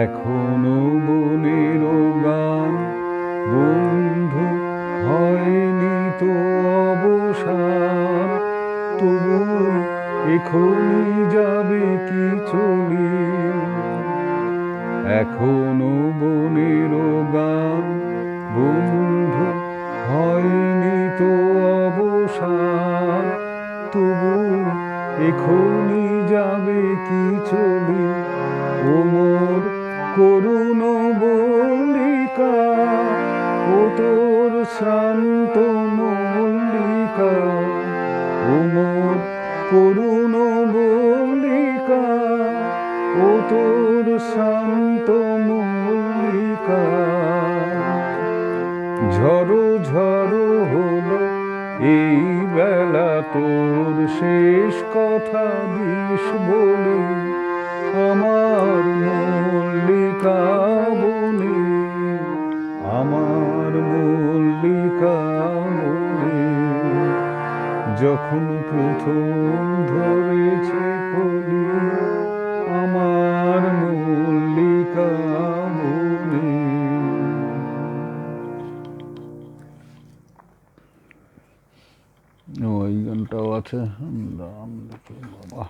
এখনো বনের গান বন্ধু হয়নি তো অবসান, তবু এখনই যাবে কি চলি। এখনো বনের গান বন্ধু হয়নি তো অবসান, তবু এখনই যাবে কি চলি। ও মোর করুণ মল্লিকা, ও তোর শ্রান্ত মল্লিকা, ও মোর করুণ মল্লিকা, ও তোর শান্ত মল্লিকা। ঝড়ো ঝড়ো হলো এই বেলা তোর শেষ কথা দিস বলে আমার মল্লিকা বনে, আমার মল্লিকা বনে। যখন প্রথম ধরেছে কলি আমার মল্লিকা বনে। ওই গানটাও আছে বাবা।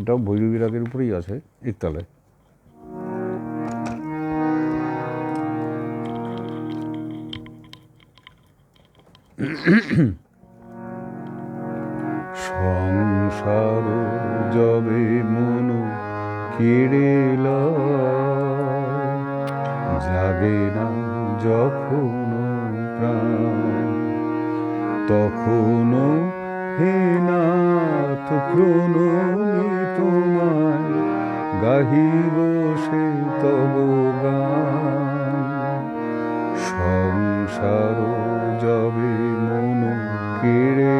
এটাও ভৈরবী রাগের উপরেই আছে একতালায়। সংসার যবে মন কেড়ে জাগে না যখন প্রাণ, তখনও হে নাথ প্রণমি তোমায় গাহিব সে তব গান। সংসার যবে মন কেড়ে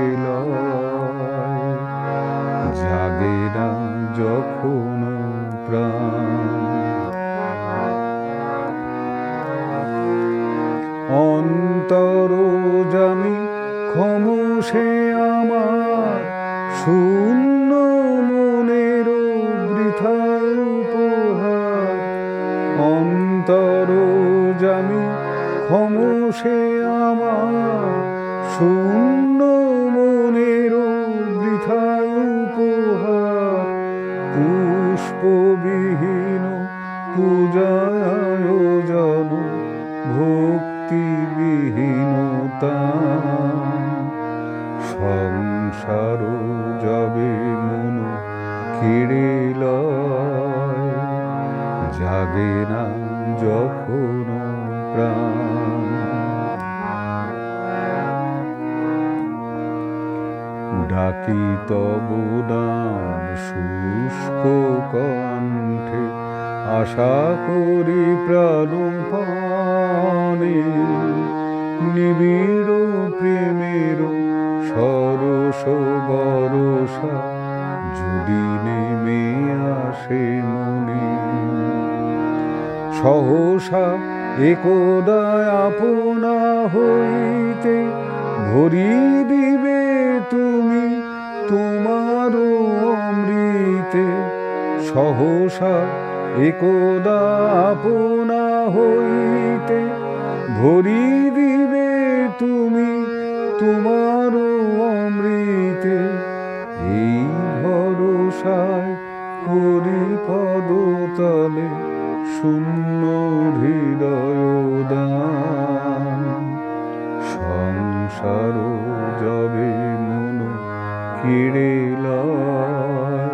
জাগে না যখন প্রাণ, অন্তর জানি ক্ষমসে আমার শূন্য মনের বৃথায় উপহার। অন্তর জানি ক্ষমসে আমার শূন্য মনের বৃথায় উপহার। পুষ্পবিহীন পূজায়োজন ভক্তিবিহীনতা। সংসার যাবে মন কেড়ে জাগে না যখন প্রাণ। ডাকি তব নাম শুষ্ক কণ্ঠে, আশা করি প্রাণপণে নিবিড় প্রেমের সরস বরষা যদি নেমে আসে মনে। সহসা একদা আপনা হইতে ভরি দিবে তুমি তোমার অমৃতে। সহসা একদা আপনা হইতে ভরি দিবে তুমি তোমার অমৃতে। এই ভরসায় করি পদতলে শূন্য হৃদয় দান। সংসার যাবে মন কেড়ে লয়,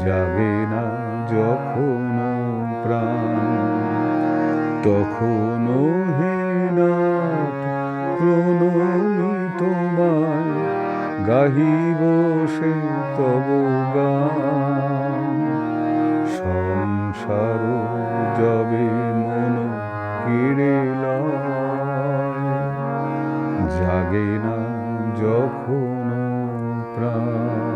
যাবে না যখন প্রাণ। তখন হে নাথ প্রণমি তোমায়, গাহিব সে তব গান। সংসার যাবে মন কেড়ে লয়, জাগে না যখন প্রাণ।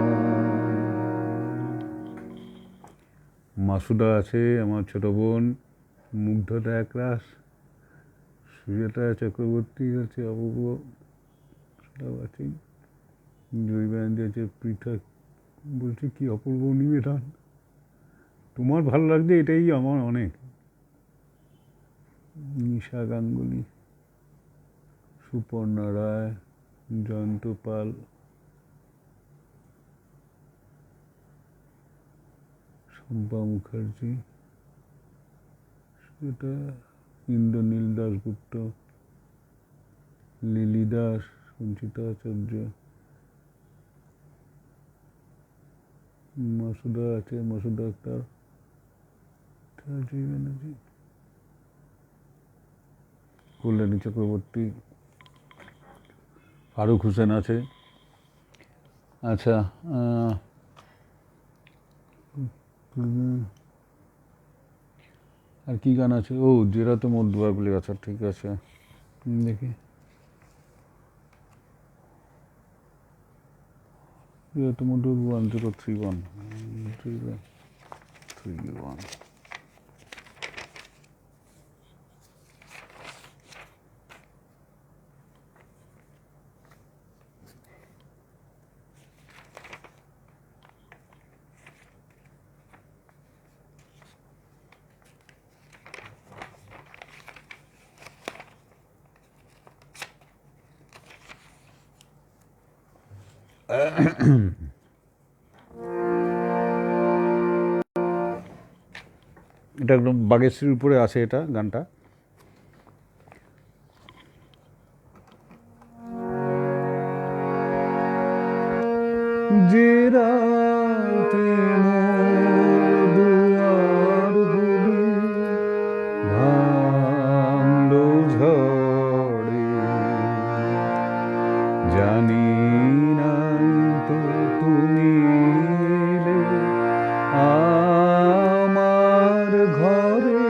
মাসুদা আছে, আমার ছোট বোন মুগ্ধতা একরাশ, সুজাতা চক্রবর্তী আছে, অপূর্ব আছে, জয়বান্তি আছে, পৃথক বলছি কি অপূর্ব নিবেদন। তোমার ভালো লাগছে এটাই আমার অনেক। নিশা গাঙ্গুলি, সুপর্ণা রায়, জয়ন্ত পাল, শম্পা মুখার্জি, সেটা ইন্দ্রনীল দাশগুপ্ত, লিলি দাস, সঞ্চিতা আচার্য, মাসুদা আছে, মাসুদা আক্তার, ব্যানার্জি, কল্যাণী চক্রবর্তী, ফারুক হোসেন আছে। আচ্ছা, আর কি গান আছে? ও জেরাতে মধ্যবাগুলি। আচ্ছা ঠিক আছে, দেখি জেরাতে মধ্যবাগ 1031 31। এটা একদম বাগেশ্রীর উপরে আছে এটা গানটা। যে রাতে মোর দুয়ার গুলি ভাঙলো ঝড়ে, জানি নাই তো তুমি এলে আমার ঘরে।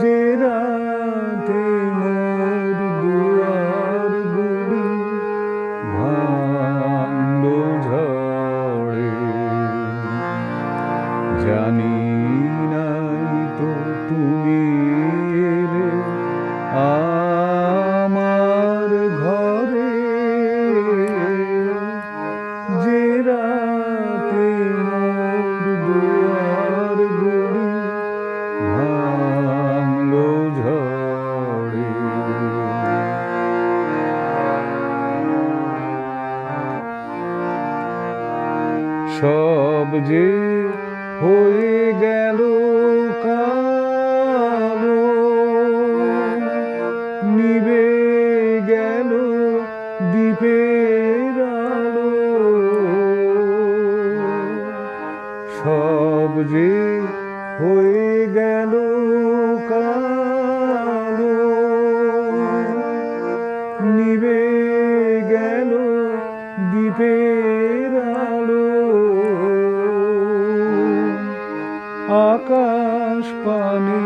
যে রাতে মোর দুয়ার গুলি ভাঙলো ঝড়ে, জানি নাই তো তুমি এলে আমার ঘরে। যে রাতে মোর দুয়ার গুলি ভাঙলো ঝড়ে। সব যে হয়ে গেল কালো, নিবে গেল দ্বীপের আলো। সব যে হয়ে গেল কালো, নিবে আকাশ পানে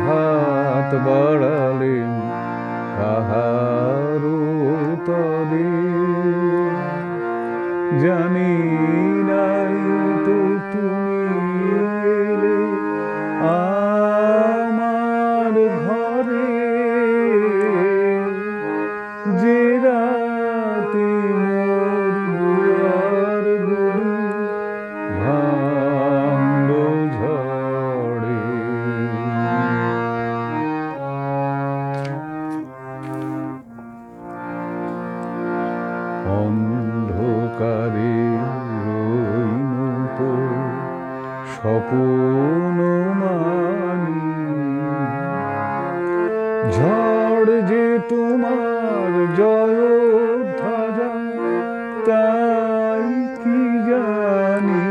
হাত বাড়ালেন কাহারো তরে, জানি নাই তো তুমি এলে আমার ঘরে, যে রাতে মোর দুয়ার গুলি ভাঙলো ঝড়ে। অন্ধকারে রইনু পড়ে স্বপ্ন মানি, ঝড় যে তোমার জয়োধ্বজা তাই কি জানি।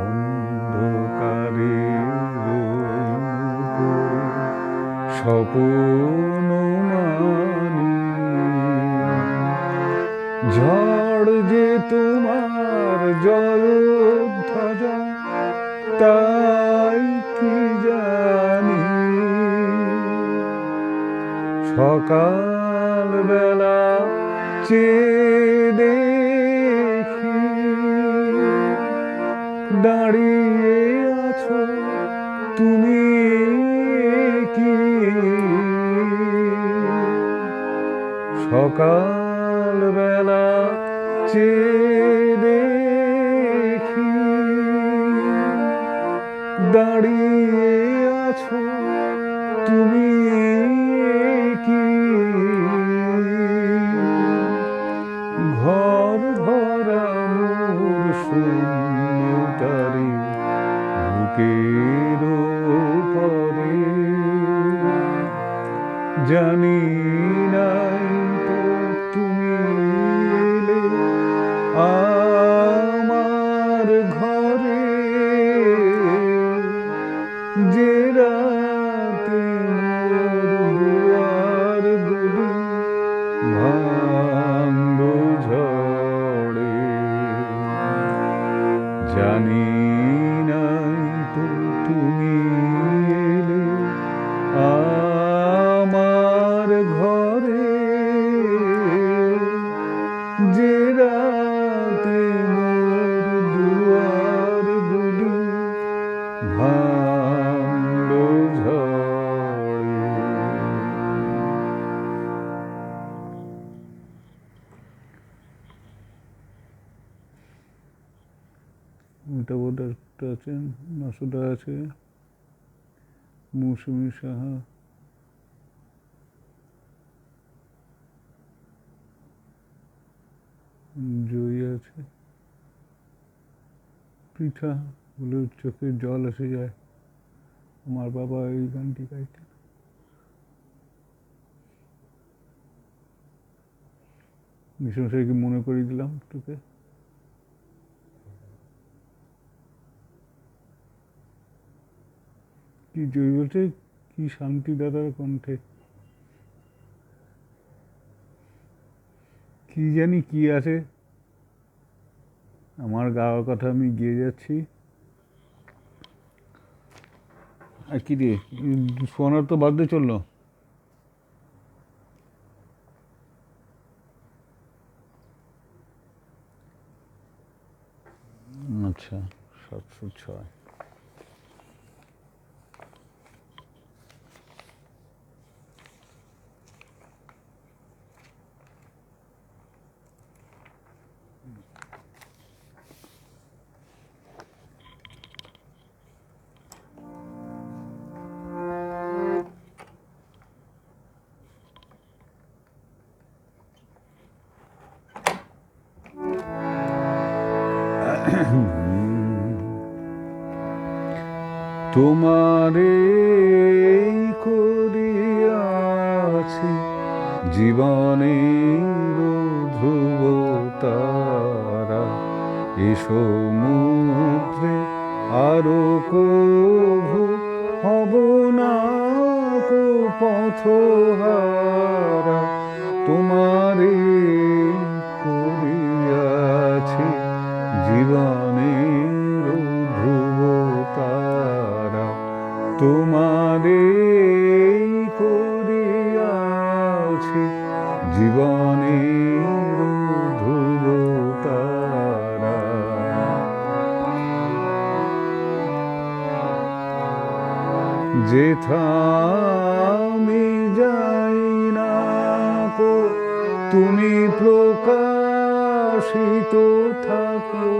অন্ধকারে রইনু পড়ে স্বপ্ন মানি, ঝড় যে তোমার জয়োধ্বজা তাই কি জানি। সকাল বেলা চেয়ে দেখি দাঁড়িয়ে আছো তুমি কি। সকাল বেলা চেয়ে দেখি দাঁড়িয়ে আছো তুমি কি। ঘর ভরা মোর শূন্যতারে বুকের পরে, জানি নাই তো তুমি এলে আমার ঘরে, যে রাতে মোর দুয়ার গুলি ভাঙলো ঝড়ে। জানি নাই তো তুমি এলে আমার ঘরে, যে রাতে মোর দুয়ার গুলি ভাঙলো ঝড়ে। এটা বোধহয় একটা আছেন, মাসুদা আছে, মৌসুমী সাহা, জয়ী আছে। পিঠা বলে চোখে জল এসে যায়, আমার বাবা এই গানটি গাইতেন। মিশনসাইকে মনে করিয়ে দিলাম তোকে। কি জয়ী বলছে, কি শান্তি দাদার কণ্ঠে, কি জানি কি আছে। আমার গাওয়ার কথা আমি গিয়ে যাচ্ছি। আর কি রে, সোনার তো বার্থডে চললো। আচ্ছা, 706। তোমারে করিয়াছি জীবনের ধ্রুব তারা, এ সমুদ্রে আরো কভু হব না কো পথহারা। তোমারে করিয়াছি জীবনের তোমারে করিয়াছি জীবনের ধ্রুব তারা। যেথা আমি যাই না কো তুমি প্রকাশিত থাকো,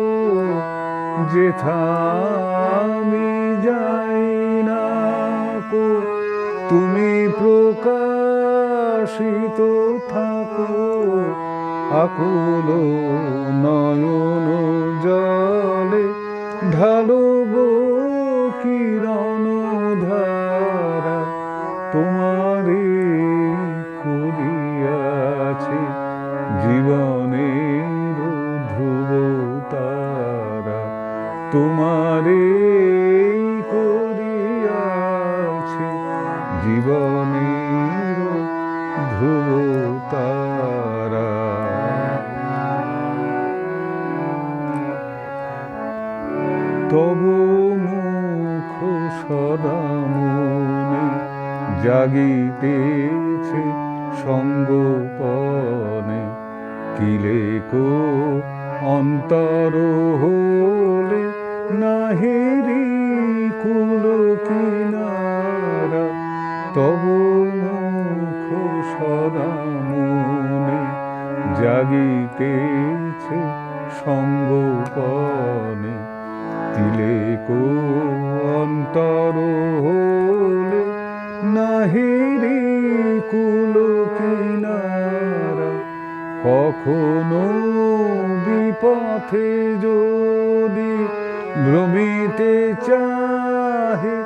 যেথা আমি যাই না কো তুমি প্রকাশিত থাকো। আকুল নয়ন জলে ঢালো গো কিরণ ধারা, তোমারে করিয়াছি জীবনের ধ্রুব তারা। তোমারে করিয়াছি জীবনের ধ্রুব তারা। তবু মুখ সদা মনে জাগিতেছে সঙ্গোপনে, কিলেকো অন্তর হলে নাহিরি কুল কিনারা। তবু মুখ সদা মনে জাগিতেছে সঙ্গোপনে, তিলেকো অন্তর হলে নাহিরি কুল কিনারা। কখনো বিপথে যদি ভ্রমিতে চাহে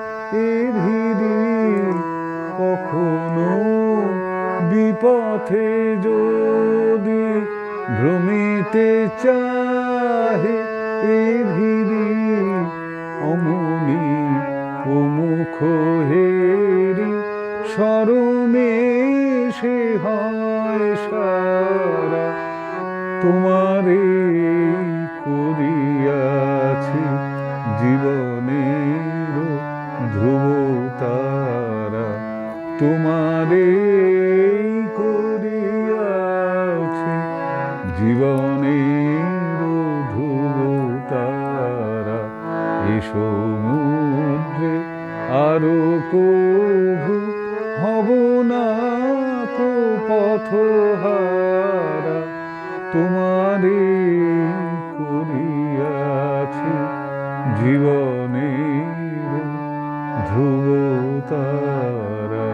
এ ভিড়ি, কখনো বিপথে যদি ভ্রমিতে চাহে এ ভিড়ি, অমনি মুখ হেরি স্মরণে সে হয় সারা। তোমারে করিয়াছি জীবনের ধ্রুব তারা। তোমারে করিয়াছি জীবনের ধ্রুব তারা। এ সমুদ্রে আরো কভু হব না কো পথহারা, তোমারে করিয়াছি জীবনের ধ্রুব তারা।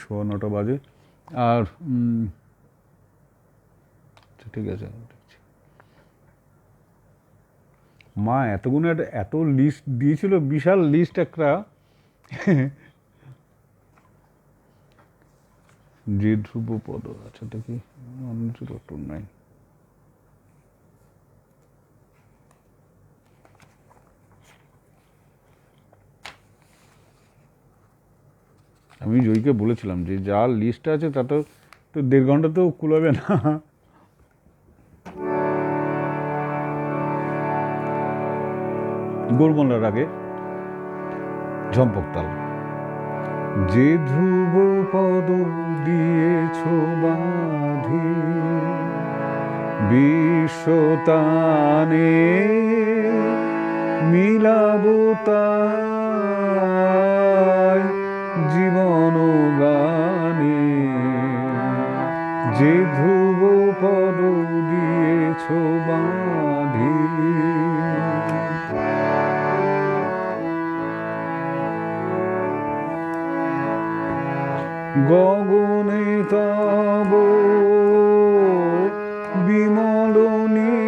সোয়া 9টা বাজে। আর ঠিক আছে, মা এতগুলো এত লিস্ট দিয়েছিল, বিশাল লিস্ট একটা। যে ধ্রুব পদ, আচ্ছা দেখি 1029। আমি জয়ীকে বলেছিলাম যে যা লিস্ট আছে তা তো 1.5 ঘন্টাতেও কুলাবে না। গোলমালার আগে ঝম্পক তাল। যে ধ্রুব পদ দিয়েছ বাঁধি বিশ্বতানে, মিলাবো তাই জীবন গানে। যে ধ্রুব পদ দিয়েছ বাঁধি, গগনে তব বিমলনী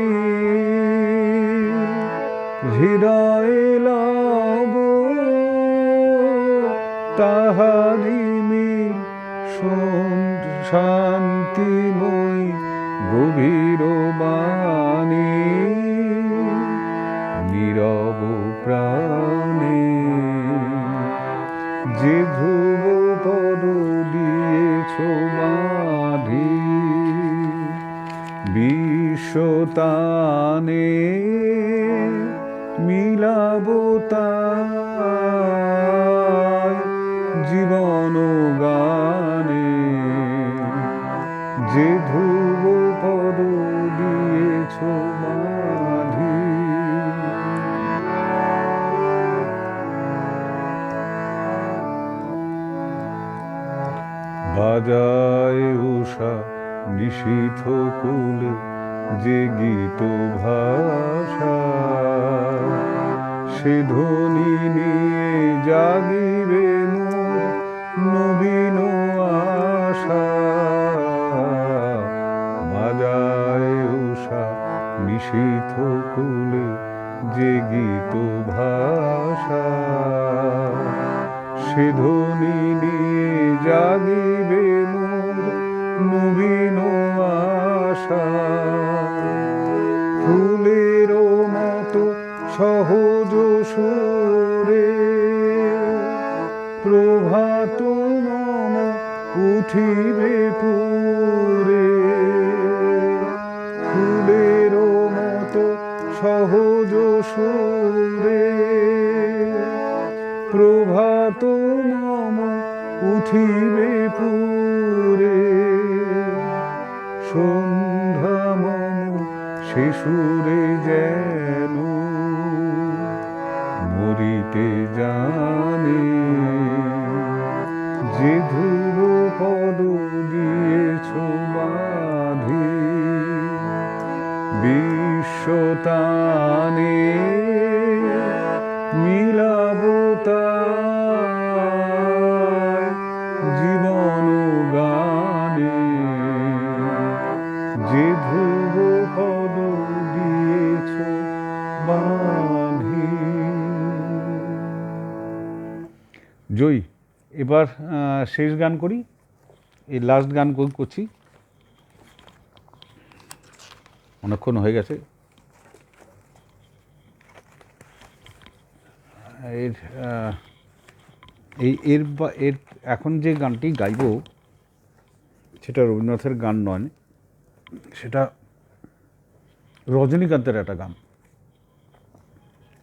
হৃদয় লাভ, তাহারি মিল শান্তিময় গভীর বাণী, নীরব প্রাণে। যে ধ্রুব পদ দিয়েছ বাঁধি বিশ্বতানে মিলাবো তাই জীবন গানে, যে ধ্রুব পদ দিয়েছ বাঁধি। বাজায় উষা নিশীথ কুলে যে গীত ভাষা, সে ধ্বনি নিয়ে জাগিবে মোর নবীন আশা। বাজায় উষা নিশীথ কুলে যে গীত ভাষা, সে ধ্বনি নিয়ে জাগিবে মোর নবীন আশা। ফুলের মতো সহজ সুরে প্রভাত নম উঠিবে পুরে। ফুলের মতো সহজ সুরে প্রভাত নম উঠিবে পুরে। সন্ধ্যা মম শিশুরে যেন মরিতে জানে, যে ধ্রুব পদ দিয়েছ বাঁধি। বিশ্বতানে মিলাবো তাই জীবন গানে, যে ধ্রুব পদ দিয়েছ বাঁধি। জয়ী, এবার শেষ গান করি, এই লাস্ট গান করছি, অনেকক্ষণ হয়ে গেছে। এর এখন যে গানটি গাইব সেটা রবীন্দ্রনাথের গান নয়, সেটা রজনীকান্তের একটা গান।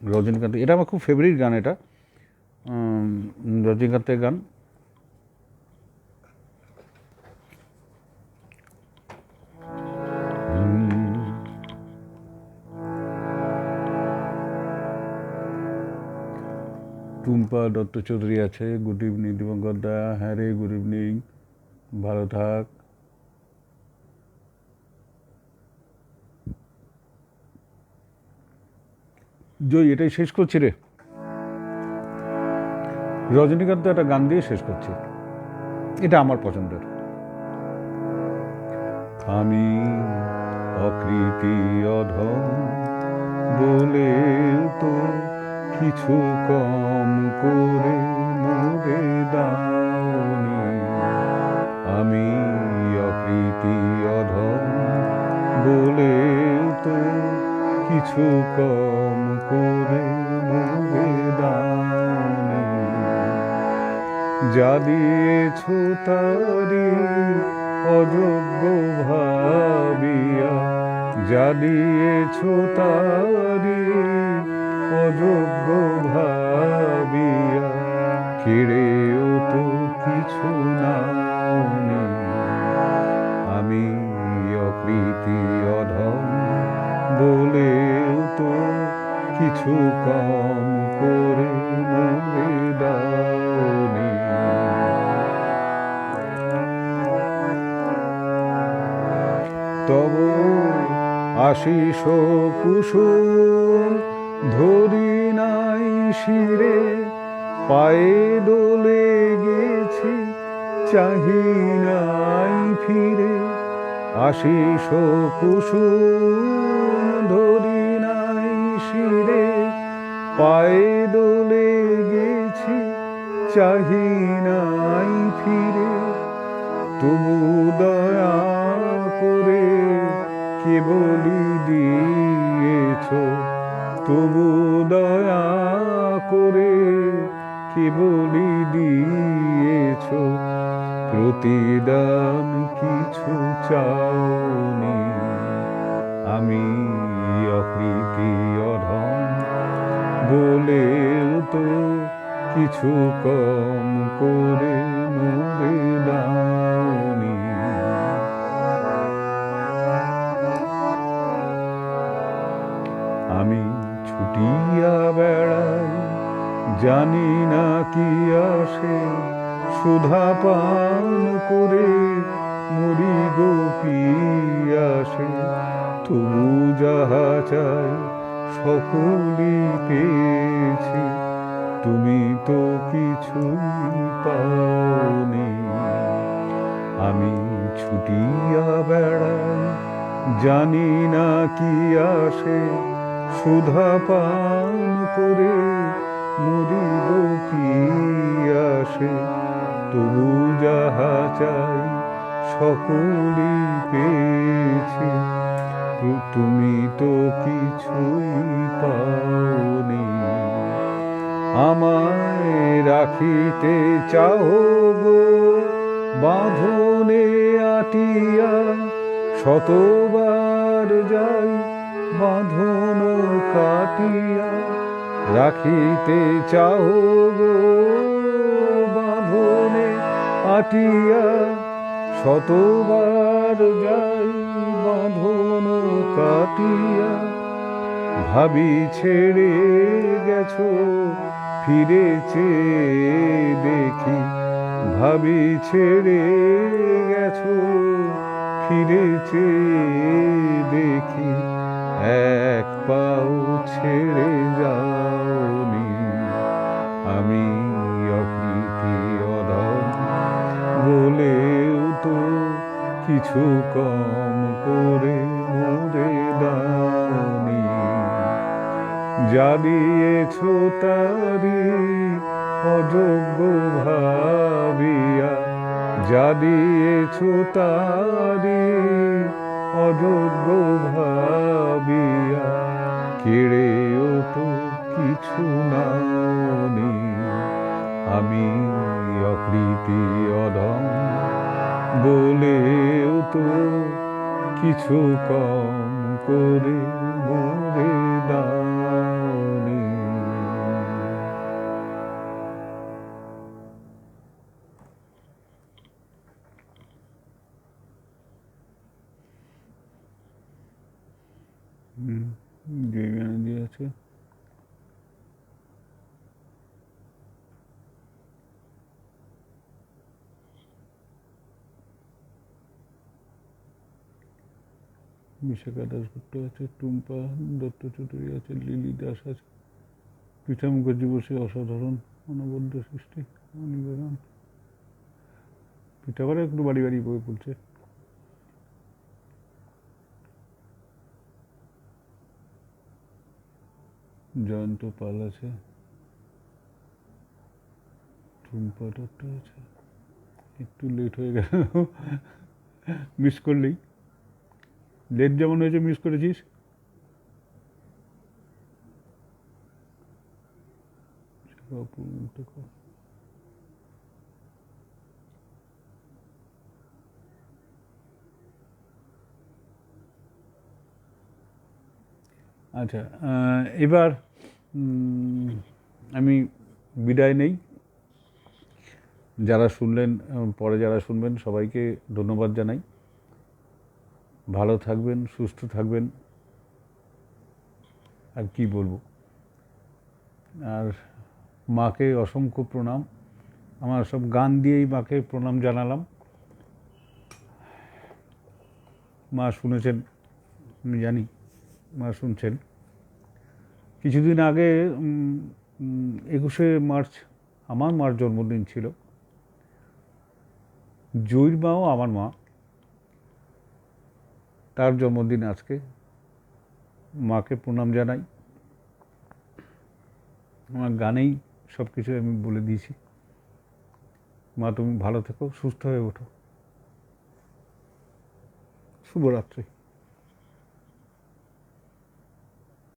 রজনীকান্ত, এটা আমার খুব ফেভারিট গান, এটা রজনীকান্তের গান। টুম্পা দত্ত চৌধুরী আছে, গুড ইভিনিং দিবঙ্কর দা। হ্যাঁ রে, গুড ইভিনিং, ভালো থাক। জয়, এটাই শেষ করছি রে। রজনীকান্ত একটা গান দিয়ে শেষ করছি, এটা আমার পছন্দের। আমি অকৃতি অধম বলে তো কিছু কম করে মোরে দাওনি। আমি অকৃতি অধম বলে তো কিছু কম করে মোরে দাওনি। যা দিয়েছ তারি অযোগ্য ভাবিয়া, যা দিয়েছ তারি অযোগ্য ভাবিয়া, কেড়েও তো কিছু নাওনি। আমি অকৃতি অধম বলেও তো কিছু কম করে মোরে দাওনি। তব আশিস কুসুম ধরি নাই শিরে, পায়ে দোলে গেছি চাহি নাই ফিরে। আশিস কুসুম ধরি নাই শিরে, পায়ে দোলে গেছি চাহি নাই ফিরে। তবু দয়া করে কে বলি দিয়েছ, তবু দয়া করে কে বলি দিয়েছ। প্রতিদান কিছু চাওনি। আমি অকৃতি অধম বলেও তো কিছু কম করে মোরে দাওনি। আমি ছুটিয়া বেড়াই জানি না কি আসে, সুধা পান করে মরি গো পিয়াসে। তবু যাহা চাই সকলই পেয়েছি, তুমি তো কিছুই পাওনি। আমি ছুটিয়া বেড়াই জানি না কি আসে, সুধা পান করে মরি গো পিয়াসে। তবু যাহা চাই সকলই পেয়েছি, তুমি তো কিছুই পাওনি। আমায় রাখিতে চাও গো বাঁধনে আটিয়া, শতবার যাই বাঁধন কাটিয়া। রাখিতে চাও গো বাঁধনে আটিয়া, শতবার যাই বাঁধন কাটিয়া। ভাবি ছেড়ে গেছো ফিরেছে দেখি, ভাবি ছেড়ে গেছো ফিরেছে দেখি। এক পাও ছেড়ে যাওনি। আমি অকৃতি অধম বলেও তো কিছু কম করে মোরে দাওনি। যা দিয়েছ তারি অযোগ্য ভাবিয়া, যা দিয়েছ তারি অযোগ্য ভাবিয়া। কেড়েও তো কিছু নাওনি। আমি অকৃতি অধম বলেও তো কিছু কম করে মোরে দাওনি। জয় ব্যানার্জি আছে। বিশাখা দাসগুপ্ত আছে, টুম্পা দত্ত চৌধুরী আছে, লিলি দাস আছে, পিঠা মুখার্জি বসে অসাধারণ অনবদ্য সৃষ্টি, অনিবেদন। পিঠা করে একটু বাড়ি বাড়ি বই পড়ছে। জয়ন্ত পাল আছে, টুম্পা দত্ত আছে। একটু লেট হয়ে গেল, মিস করলেই। লেট যেমন হয়েছে মিস করেছিস। আচ্ছা, এবার আমি বিদায় নেই। যারা শুনলেন, পরে যারা শুনবেন সবাইকে ধন্যবাদ জানাই। ভালো থাকবেন, সুস্থ থাকবেন, আর কি বলবো। আর মাকে অসংখ্য প্রণাম। আমার সব গান দিয়েই মাকে প্রণাম জানালাম। মা শুনেছেন, আমি জানি মা শুনছেন। কিছুদিন আগে 21শে মার্চ আমার মার জন্মদিন ছিল। জয়ীর মাও আমার মা, তার জন্মদিন আজকে। মাকে প্রণাম জানাই। আমার গানেই সব কিছু আমি বলে দিয়েছি। মা তুমি ভালো থেকো, সুস্থ হয়ে ওঠো। শুভরাত্রি।